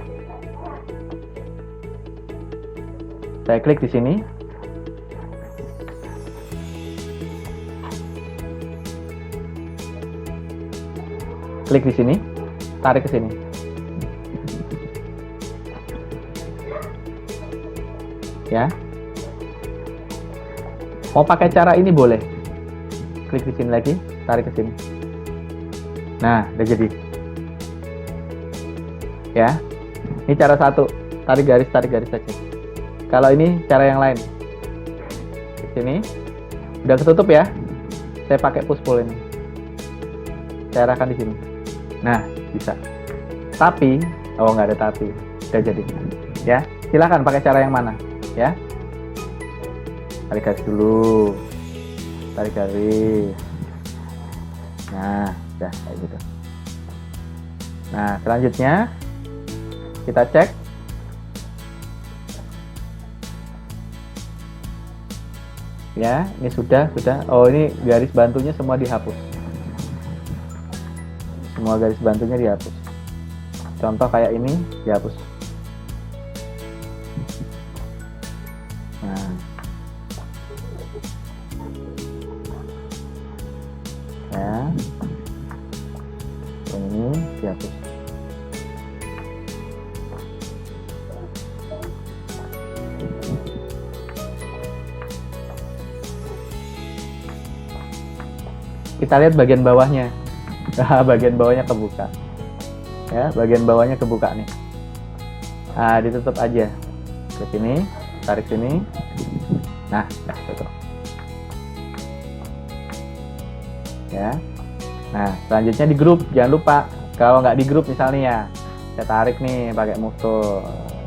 Saya klik di sini. Klik di sini, tarik ke sini. Ya. Mau pakai cara ini boleh. Klik di sini lagi, tarik ke sini. Nah, udah jadi. Ya. Ini cara satu, tarik garis saja. Kalau ini cara yang lain. Di sini. Udah ketutup ya. Saya pakai push pull ini. Saya arahkan di sini. Nah, bisa. Tapi, oh nggak ada tapi, udah jadi. Ya, silahkan pakai cara yang mana, ya. Tarik garis dulu, tarik garis. Nah, udah kayak gitu. Nah, selanjutnya kita cek. Ya, ini sudah. Oh, ini garis bantunya semua dihapus. Semua garis bantunya dihapus. Contoh kayak ini dihapus. Nah, ya, ini dihapus. Kita lihat bagian bawahnya. Bagian bawahnya kebuka. Ya, bagian bawahnya kebuka nih. Nah, ditutup aja. Ke sini, tarik sini. Nah, tutup. Ya. Nah, selanjutnya di grup. Jangan lupa, kalau nggak di grup misalnya ya, saya tarik nih pakai move tool.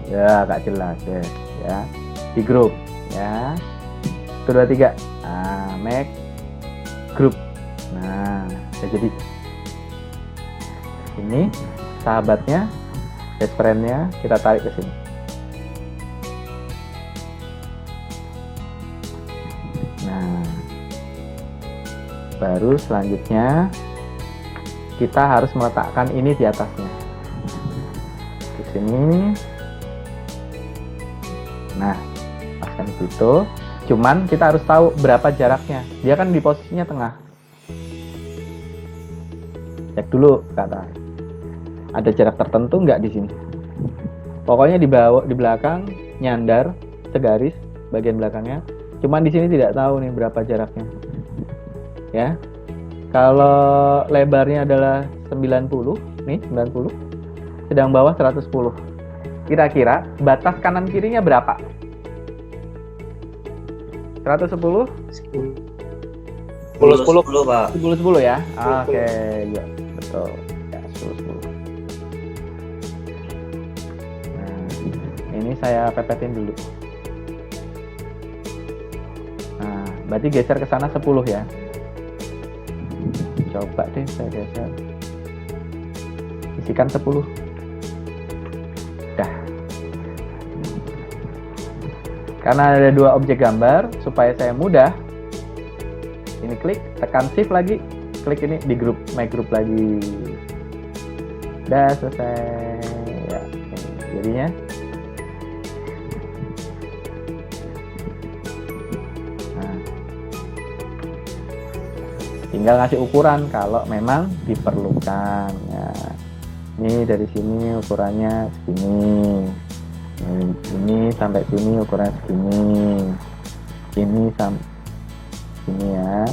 Ya, nggak jelas ya. Ya, di grup. Ya. 1, 2, 3. Nah, make group. Nah, jadi ini sahabatnya, best friend-nya kita tarik ke sini. Nah, baru selanjutnya kita harus meletakkan ini di atasnya. Di sini. Nah, paskan gitu. Cuman kita harus tahu berapa jaraknya. Dia kan di posisinya tengah. Cek dulu kata. Ada jarak tertentu nggak di sini? Pokoknya di bawah, di belakang nyandar segaris bagian belakangnya. Cuman di sini tidak tahu nih berapa jaraknya. Ya. Kalau lebarnya adalah 90, nih 90. Sedang bawah 110. Kira-kira batas kanan kirinya berapa? 110? 10, Pak. 10 ya. Oke, ya, betul. Ya, 10. Ini saya pepetin dulu. Nah, berarti geser ke sana 10 ya. Coba deh saya geser. bagikan 10. Dah. Karena ada 2 objek gambar, supaya saya mudah, ini klik, tekan shift lagi, klik ini di grup, my group lagi. Dah selesai. Ya, ini jadinya. Nah, tinggal ngasih ukuran kalau memang diperlukan. Ya. Ini dari sini ukurannya segini. Ini sampai sini ukurannya segini. Ini sampai sini ya.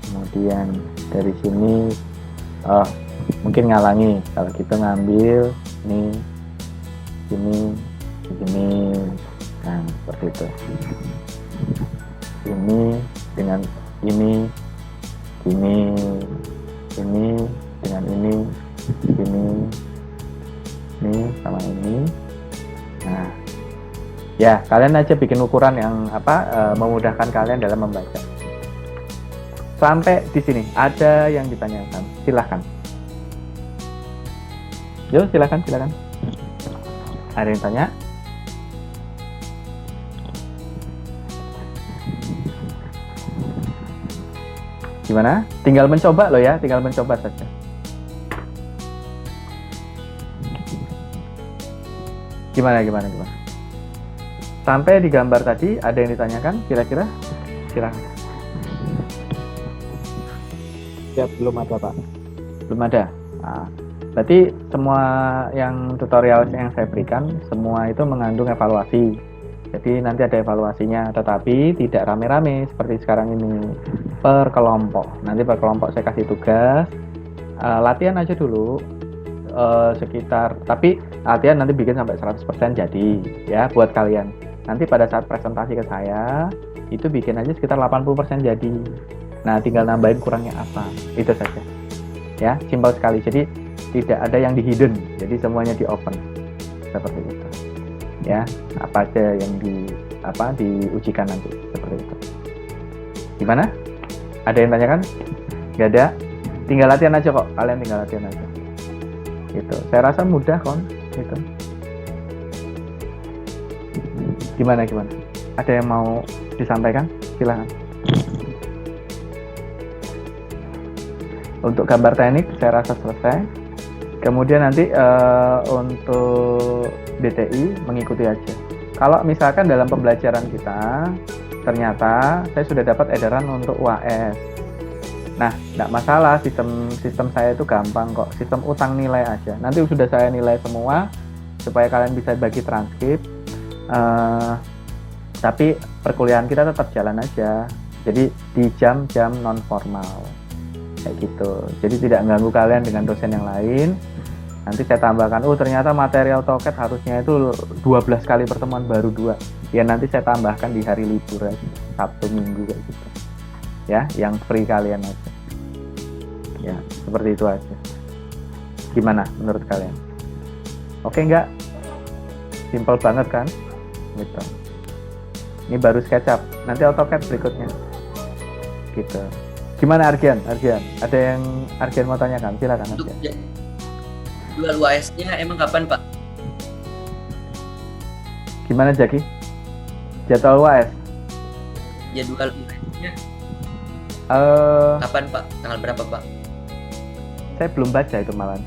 Kemudian dari sini, mungkin ngalangi kalau kita ngambil ini, sini, nah seperti itu. Ini dengan ini dengan ini sama ini. Nah, ya kalian aja bikin ukuran yang memudahkan kalian dalam membaca. Sampai di sini ada yang ditanyakan, silahkan. Yo, silakan. Ada yang tanya? Gimana? Tinggal mencoba loh ya, tinggal mencoba saja. Gimana? Sampai di gambar tadi ada yang ditanyakan kira-kira? Silakan. Ya, belum ada Pak. Belum ada. Nah, berarti semua yang tutorial yang saya berikan semua itu mengandung evaluasi. Jadi nanti ada evaluasinya, tetapi tidak rame-rame seperti sekarang ini, per kelompok. Nanti per kelompok saya kasih tugas, latihan aja dulu sekitar, tapi latihan nanti bikin sampai 100% jadi ya buat kalian. Nanti pada saat presentasi ke saya itu bikin aja sekitar 80% jadi. Nah, tinggal nambahin kurangnya apa, itu saja. Ya, simpel sekali. Jadi tidak ada yang di hidden, jadi semuanya di open seperti itu. Ya, apa aja yang diujikan nanti seperti itu. Gimana? Ada yang tanyakan? Gak ada? Tinggal latihan aja kok, kalian tinggal latihan aja. Gitu. Saya rasa mudah kon, gitu. Gimana? Ada yang mau disampaikan? Silakan. Untuk gambar teknik saya rasa selesai. Kemudian nanti untuk DTI mengikuti aja. Kalau misalkan dalam pembelajaran kita ternyata saya sudah dapat edaran untuk UAS. Nah, tidak masalah, sistem saya itu gampang kok. Sistem utang nilai aja. Nanti sudah saya nilai semua supaya kalian bisa bagi transkrip. Tapi perkuliahan kita tetap jalan aja. Jadi di jam-jam non formal kayak gitu. Jadi tidak mengganggu kalian dengan dosen yang lain. Nanti saya tambahkan, ternyata material AutoCAD harusnya itu 12 kali pertemuan baru 2. Ya nanti saya tambahkan di hari libur aja, Sabtu Minggu kayak gitu. Ya, yang free kalian aja. Ya, seperti itu aja. Gimana menurut kalian? Oke nggak? Simple banget kan? Gitu. Ini baru SketchUp, nanti AutoCAD berikutnya. Gitu. Gimana Argian? Ada yang Argian mau tanyakan? Silakan Argian. Jual UAS-nya emang kapan Pak? Gimana Jaki? Jadwal UAS? Jadwal UAS-nya kapan Pak? Tanggal berapa Pak? Saya belum baca itu malah.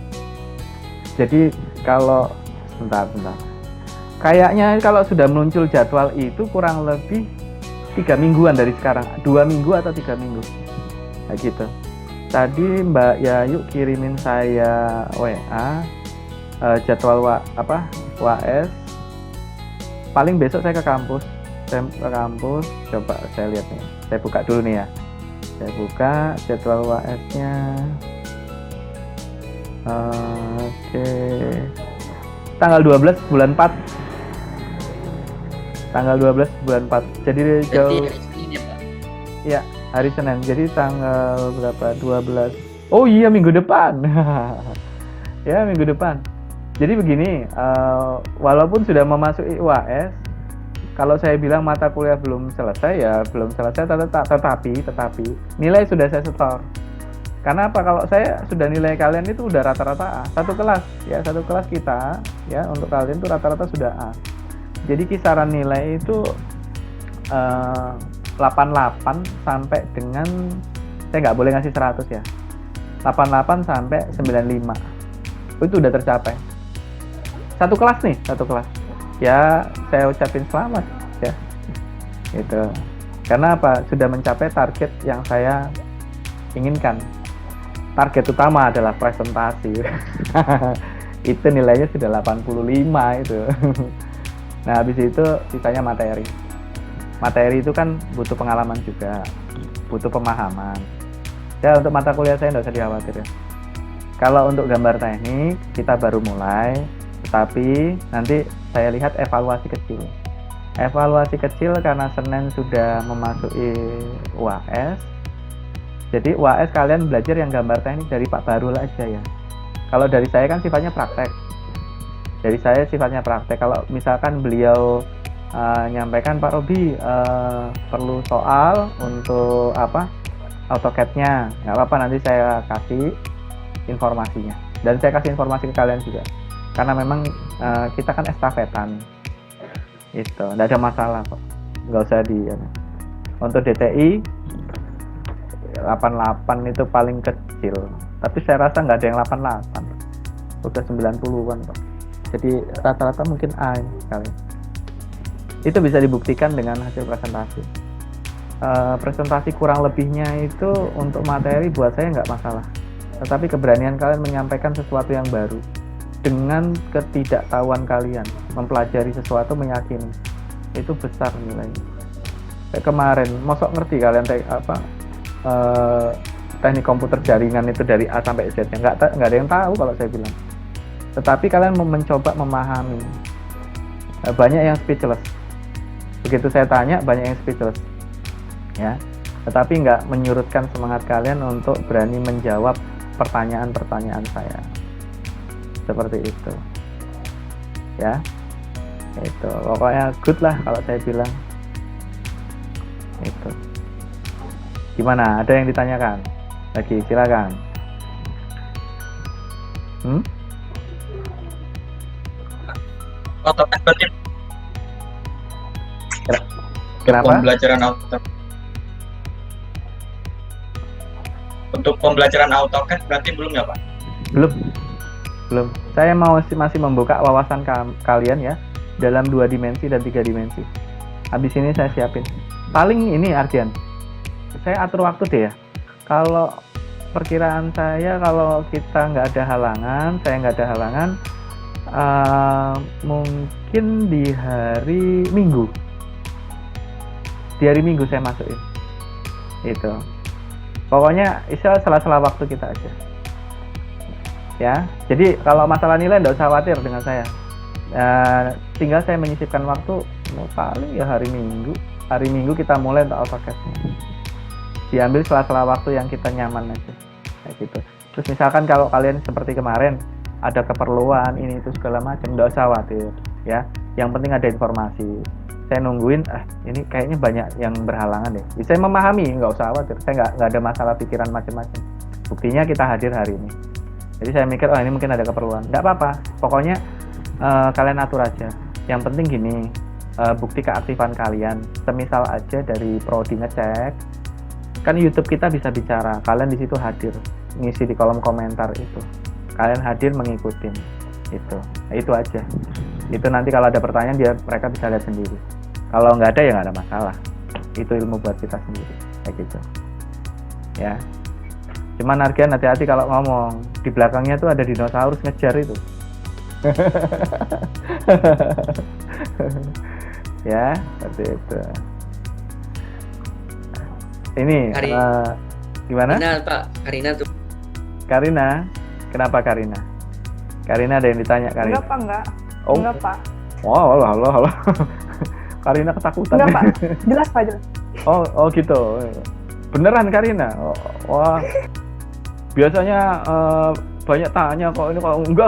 Jadi kalau sebentar. Kayaknya kalau sudah muncul jadwal itu kurang lebih 3 mingguan dari sekarang, 2 minggu atau 3 minggu. Kayak gitu. Tadi Mbak Yayu kirimin saya WA jadwal UAS. Paling besok saya ke kampus. Coba saya lihat nih. Saya buka dulu nih ya. Saya buka jadwal UAS-nya. Oke. Tanggal 12 bulan 4. Tanggal 12 bulan 4. Jadi jauh. Ini ya Pak? Iya. Hari Senin, jadi tanggal berapa? 12. Oh iya, minggu depan. Ya, minggu depan. Jadi begini, walaupun sudah memasuki UAS, kalau saya bilang mata kuliah belum selesai, ya belum selesai, tetapi nilai sudah saya setor. Karena apa? Kalau saya sudah nilai kalian itu udah rata-rata A. Satu kelas ya, satu kelas kita ya untuk kalian itu rata-rata sudah A. Jadi kisaran nilai itu 88 sampai dengan, saya nggak boleh ngasih 100 ya. 88 sampai 95. Itu udah tercapai. Satu kelas nih, satu kelas. Ya, saya ucapin selamat ya. Gitu. Karena apa? Sudah mencapai target yang saya inginkan. Target utama adalah presentasi. Itu nilainya sudah 85 itu. Nah, habis itu sisanya materi. Materi itu kan butuh pengalaman juga, butuh pemahaman. Ya, untuk mata kuliah saya nggak usah dikhawatir ya. Kalau untuk gambar teknik, kita baru mulai, tetapi nanti saya lihat evaluasi kecil. Evaluasi kecil karena Senin sudah memasuki UAS. Jadi UAS kalian belajar yang gambar teknik dari Pak Barul aja ya. Kalau dari saya kan sifatnya praktek. Dari saya sifatnya praktek. Kalau misalkan beliau nyampaikan, Pak Robi perlu soal untuk apa AutoCAD-nya, nggak apa-apa, nanti saya kasih informasinya. Dan saya kasih informasi ke kalian juga. Karena memang kita kan estafetan. Itu, nggak ada masalah kok. Nggak usah Untuk DTI 88 itu paling kecil, tapi saya rasa nggak ada yang 88, udah 90-an Pak. Jadi rata-rata mungkin A kali. Itu bisa dibuktikan dengan hasil presentasi. Presentasi kurang lebihnya itu untuk materi buat saya nggak masalah, tetapi keberanian kalian menyampaikan sesuatu yang baru dengan ketidaktahuan kalian, mempelajari sesuatu, meyakini, itu besar nilainya. Kayak kemarin, mosok ngerti kalian teknik komputer jaringan itu dari A sampai Z, nggak ada yang tahu kalau saya bilang. Tetapi kalian mencoba memahami. Banyak yang speechless. Begitu saya tanya, banyak yang speechless. Ya, tetapi nggak menyurutkan semangat kalian untuk berani menjawab pertanyaan-pertanyaan saya. Seperti itu. Ya, itu. Pokoknya good lah kalau saya bilang. Itu. Gimana? Ada yang ditanyakan? Lagi, silakan. AutoCAD berarti Kenapa? pembelajaran AutoCAD. Untuk pembelajaran AutoCAD berarti belum ya Pak? Belum. Saya masih membuka wawasan kalian ya dalam 2 dimensi dan 3 dimensi. Habis ini saya siapin. Paling ini Ardian, saya atur waktu deh ya. Kalau perkiraan saya, kalau kita nggak ada halangan, saya nggak ada halangan, mungkin di hari Minggu. Di hari Minggu saya masukin. Itu. Pokoknya istilah sela-sela waktu kita aja. Ya. Jadi kalau masalah nilai nggak usah khawatir dengan saya. Tinggal saya menyisipkan waktu, paling ya hari Minggu. Hari Minggu kita mulai untuk AutoCAD-nya. Diambil sela-sela waktu yang kita nyaman aja, kayak gitu. Terus misalkan kalau kalian seperti kemarin ada keperluan ini itu segala macam, nggak usah khawatir ya. Yang penting ada informasi. Saya nungguin, ini kayaknya banyak yang berhalangan deh. Saya memahami, nggak usah khawatir. Saya nggak ada masalah pikiran macam-macam. Buktinya kita hadir hari ini. Jadi saya mikir, ini mungkin ada keperluan. Nggak apa-apa. Pokoknya kalian atur aja. Yang penting gini, bukti keaktifan kalian. Semisal aja dari Prodi ngecek, kan YouTube kita bisa bicara. Kalian di situ hadir, ngisi di kolom komentar itu. Kalian hadir mengikutin itu. Nah, itu aja. Itu nanti kalau ada pertanyaan mereka bisa lihat sendiri. Kalau nggak ada ya nggak ada masalah. Itu ilmu buat kita sendiri, kayak gitu. Ya. Cuman Ardian hati-hati kalau ngomong, di belakangnya tuh ada dinosaurus ngejar itu. Ya, seperti itu. Ini gimana? Karina Pak, Karina tuh. Karina, kenapa Karina? Karina ada yang ditanya Karina? Enggak Pak, enggak. Oh. Enggak Pak. Oh, halo. Karina ketakutan. Enggak Pak, jelas Pak, jelas. Oh gitu. Beneran Karina? Wah. Biasanya banyak tanya kok, ini kok enggak.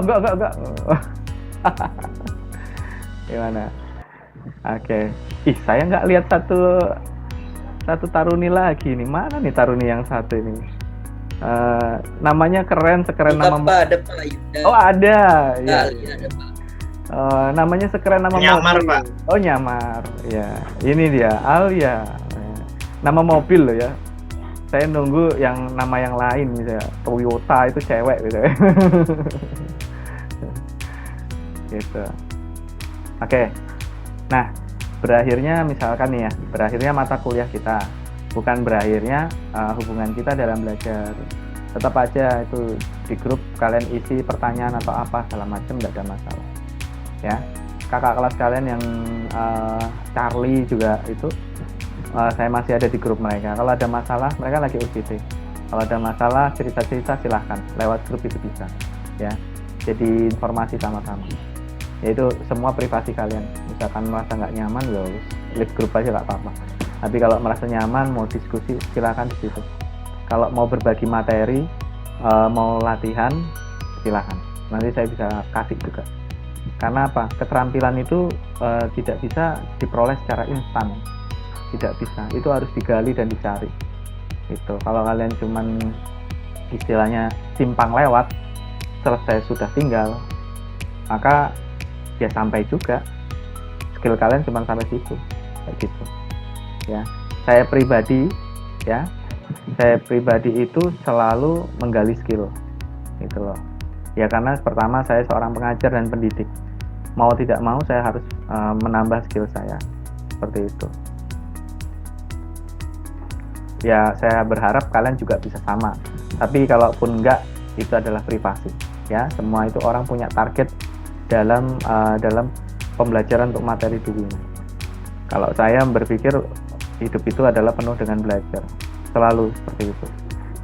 Gimana? Oke. Saya nggak lihat satu Taruni lagi nih. Mana nih Taruni yang satu ini? Namanya keren, sekeren Yuka, nama. Pak, ada Pak Yuda. Oh ada, ya. Iya, ada Pak. Namanya sekeren nama Nyamar, mobil. Pak. Oh Nyamar, ya. Ini dia Alia. Nama mobil loh ya. Saya nunggu yang nama yang lain misalnya Toyota itu cewek gitu. Gitu. Oke. Nah, berakhirnya misalkan nih ya, berakhirnya mata kuliah kita, bukan berakhirnya hubungan kita dalam belajar. Tetap aja itu di grup kalian isi pertanyaan atau apa segala macam, nggak ada masalah. Ya, kakak kelas kalian yang Charlie juga itu saya masih ada di grup mereka. Kalau ada masalah, mereka lagi UGT. Kalau ada masalah, cerita-cerita silahkan lewat grup itu bisa. Ya, jadi informasi sama-sama. Yaitu semua privasi kalian. Misalkan merasa nggak nyaman, ya leave grup aja nggak apa-apa. Tapi kalau merasa nyaman, mau diskusi, silahkan di situ. Kalau mau berbagi materi, mau latihan, silahkan. Nanti saya bisa kasih juga. Karena apa? Keterampilan itu tidak bisa diperoleh secara instan. Tidak bisa, itu harus digali dan dicari. Itu kalau kalian cuman istilahnya simpang lewat, selesai sudah tinggal, maka ya sampai juga skill kalian cuma sampai situ, kayak gitu. Ya, saya pribadi itu selalu menggali skill, gitu loh. Ya karena pertama saya seorang pengajar dan pendidik, mau tidak mau saya harus menambah skill saya, seperti itu. Ya saya berharap kalian juga bisa sama, tapi kalaupun enggak, itu adalah privasi ya. Semua itu orang punya target dalam pembelajaran untuk materi dulu. Kalau saya berpikir hidup itu adalah penuh dengan belajar, selalu seperti itu.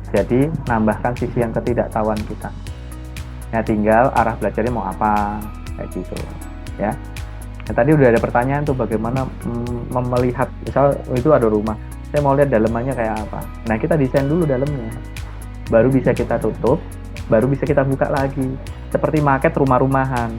Jadi nambahkan sisi yang ketidaktahuan kita ya, tinggal arah belajarnya mau apa, kayak gitu ya. Nah, tadi udah ada pertanyaan tuh, bagaimana melihat, misal itu ada rumah, saya mau lihat dalamannya kayak apa. Nah kita desain dulu dalamnya, baru bisa kita tutup, baru bisa kita buka lagi. Seperti market rumah-rumahan,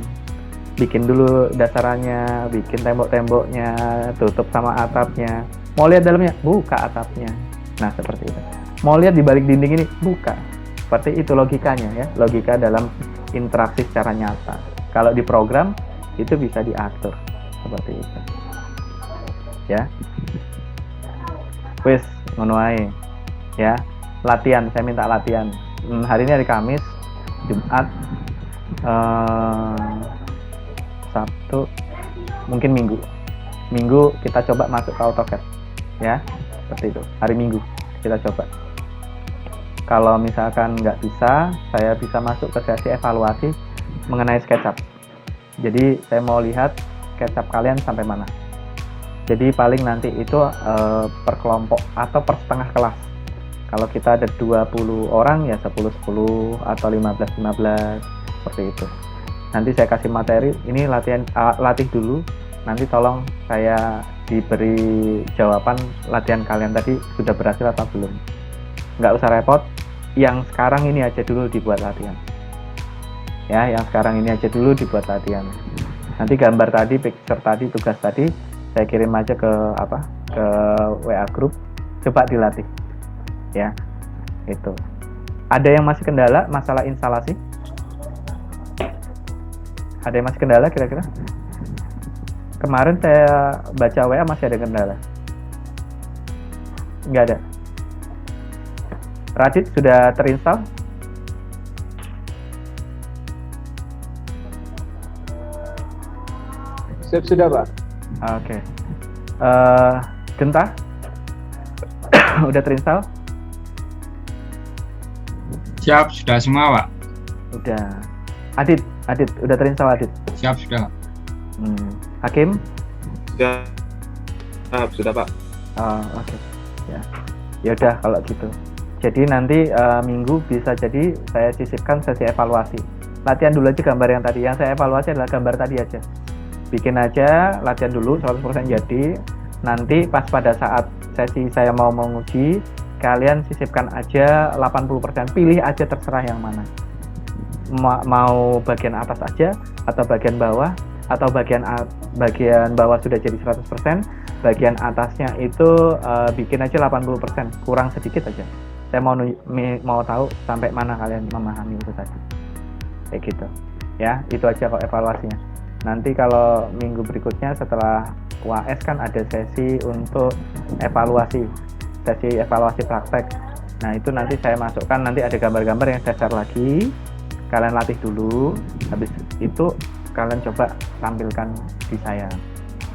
bikin dulu dasarannya, bikin tembok-temboknya, tutup sama atapnya. Mau lihat dalamnya, buka atapnya. Nah seperti itu. Mau lihat di balik dinding ini, buka. Seperti itu logikanya ya, logika dalam interaksi secara nyata. Kalau di program itu bisa diatur seperti itu ya. Wis ngono ae ya. Latihan, saya minta latihan. Hari ini hari Kamis, Jumat, Sabtu, mungkin Minggu kita coba masuk ke AutoCAD ya, seperti itu. Hari Minggu kita coba. Kalau misalkan nggak bisa, saya bisa masuk ke sesi evaluasi mengenai SketchUp. Jadi saya mau lihat SketchUp kalian sampai mana. Jadi paling nanti itu per kelompok atau per setengah kelas. Kalau kita ada 20 orang ya 10-10 atau 15-15 seperti itu. Nanti saya kasih materi, ini latih dulu. Nanti tolong saya diberi jawaban latihan kalian tadi sudah berhasil atau belum. Nggak usah repot, yang sekarang ini aja dulu dibuat latihan. Ya, yang sekarang ini aja dulu dibuat latihan. Nanti gambar tadi, picture tadi, tugas tadi saya kirim aja ke WA group, coba dilatih ya. Itu ada yang masih kendala masalah instalasi? Ada yang masih kendala kira-kira? Kemarin saya baca WA masih ada kendala? Nggak ada. Radit sudah terinstall? Sudah Pak. Oke. Genta? Udah terinstall? Siap, sudah semua, Pak. Udah. Adit, udah terinstall Adit? Siap, sudah. Hakim? Sudah Pak. Oke. Ya udah kalau gitu. Jadi nanti Minggu bisa jadi saya sisipkan sesi evaluasi. Latihan dulu aja gambar yang tadi. Yang saya evaluasi adalah gambar tadi aja. Bikin aja, latihan dulu 100% jadi. Nanti pas pada saat sesi saya mau menguji, kalian sisipkan aja 80%. Pilih aja terserah yang mana. Mau bagian atas aja atau bagian bawah, atau bagian bawah sudah jadi 100%, bagian atasnya itu bikin aja 80%, kurang sedikit aja. Saya mau tahu sampai mana kalian memahami itu tadi. Kayak gitu. Ya, itu aja kok evaluasinya. Nanti kalau minggu berikutnya setelah UAS kan ada sesi untuk evaluasi praktek. Nah, itu nanti saya masukkan, nanti ada gambar-gambar yang saya share lagi. Kalian latih dulu, habis itu kalian coba tampilkan di saya,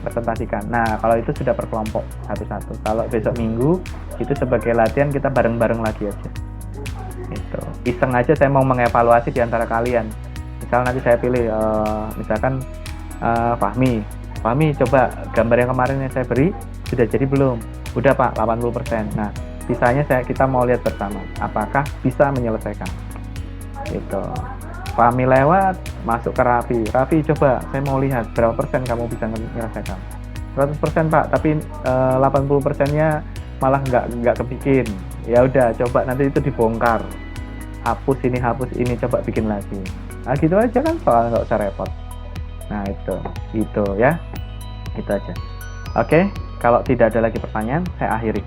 presentasikan. Nah, kalau itu sudah per kelompok satu-satu. Kalau besok minggu itu sebagai latihan, kita bareng-bareng lagi aja. Itu iseng aja, saya mau mengevaluasi di antara kalian. Misal nanti saya pilih misalkan Fahmi, coba gambar yang kemarin yang saya beri sudah jadi belum? Udah Pak, 80%. Nah, sisanya kita mau lihat bersama apakah bisa menyelesaikan. Gitu. Fahmi lewat, masuk ke Raffi, coba saya mau lihat berapa persen kamu bisa menyelesaikan. 100% Pak, tapi 80%-nya malah nggak kebikin. Ya udah, coba nanti itu dibongkar. Hapus ini, coba bikin lagi. Nah, gitu aja kan, soalnya nggak usah repot. Nah, itu ya. Itu aja. Oke, kalau tidak ada lagi pertanyaan, saya akhiri.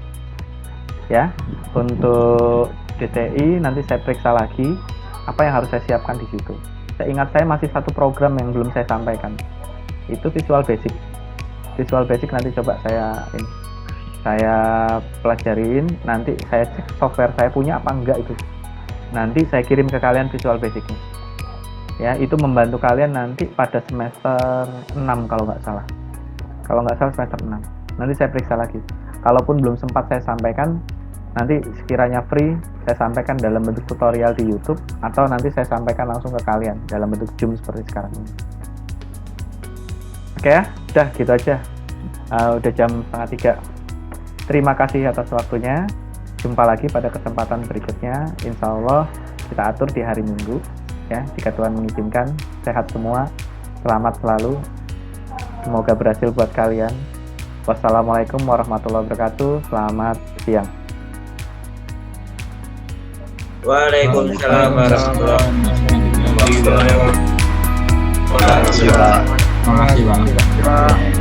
Ya, untuk DTI nanti saya periksa lagi apa yang harus saya siapkan di situ. Saya ingat saya masih satu program yang belum saya sampaikan. Itu Visual Basic. Visual Basic nanti coba saya pelajarin, nanti saya cek software saya punya apa enggak itu. Nanti saya kirim ke kalian Visual Basic-nya. Ya, itu membantu kalian nanti pada semester 6 kalau nggak salah. Kalau nggak salah semester 6. Nanti saya periksa lagi. Kalaupun belum sempat saya sampaikan, nanti sekiranya free, saya sampaikan dalam bentuk tutorial di YouTube, atau nanti saya sampaikan langsung ke kalian dalam bentuk Zoom seperti sekarang ini. Oke ya, udah gitu aja. Udah jam 2:30. Terima kasih atas waktunya. Jumpa lagi pada kesempatan berikutnya. Insya Allah kita atur di hari Minggu. Ya, jika Tuhan mengizinkan, sehat semua, selamat selalu, semoga berhasil buat kalian. Wassalamualaikum warahmatullahi wabarakatuh. Selamat siang. Waalaikumsalam warahmatullahi wabarakatuh. Terima kasih Pak. Terima kasih, Pak.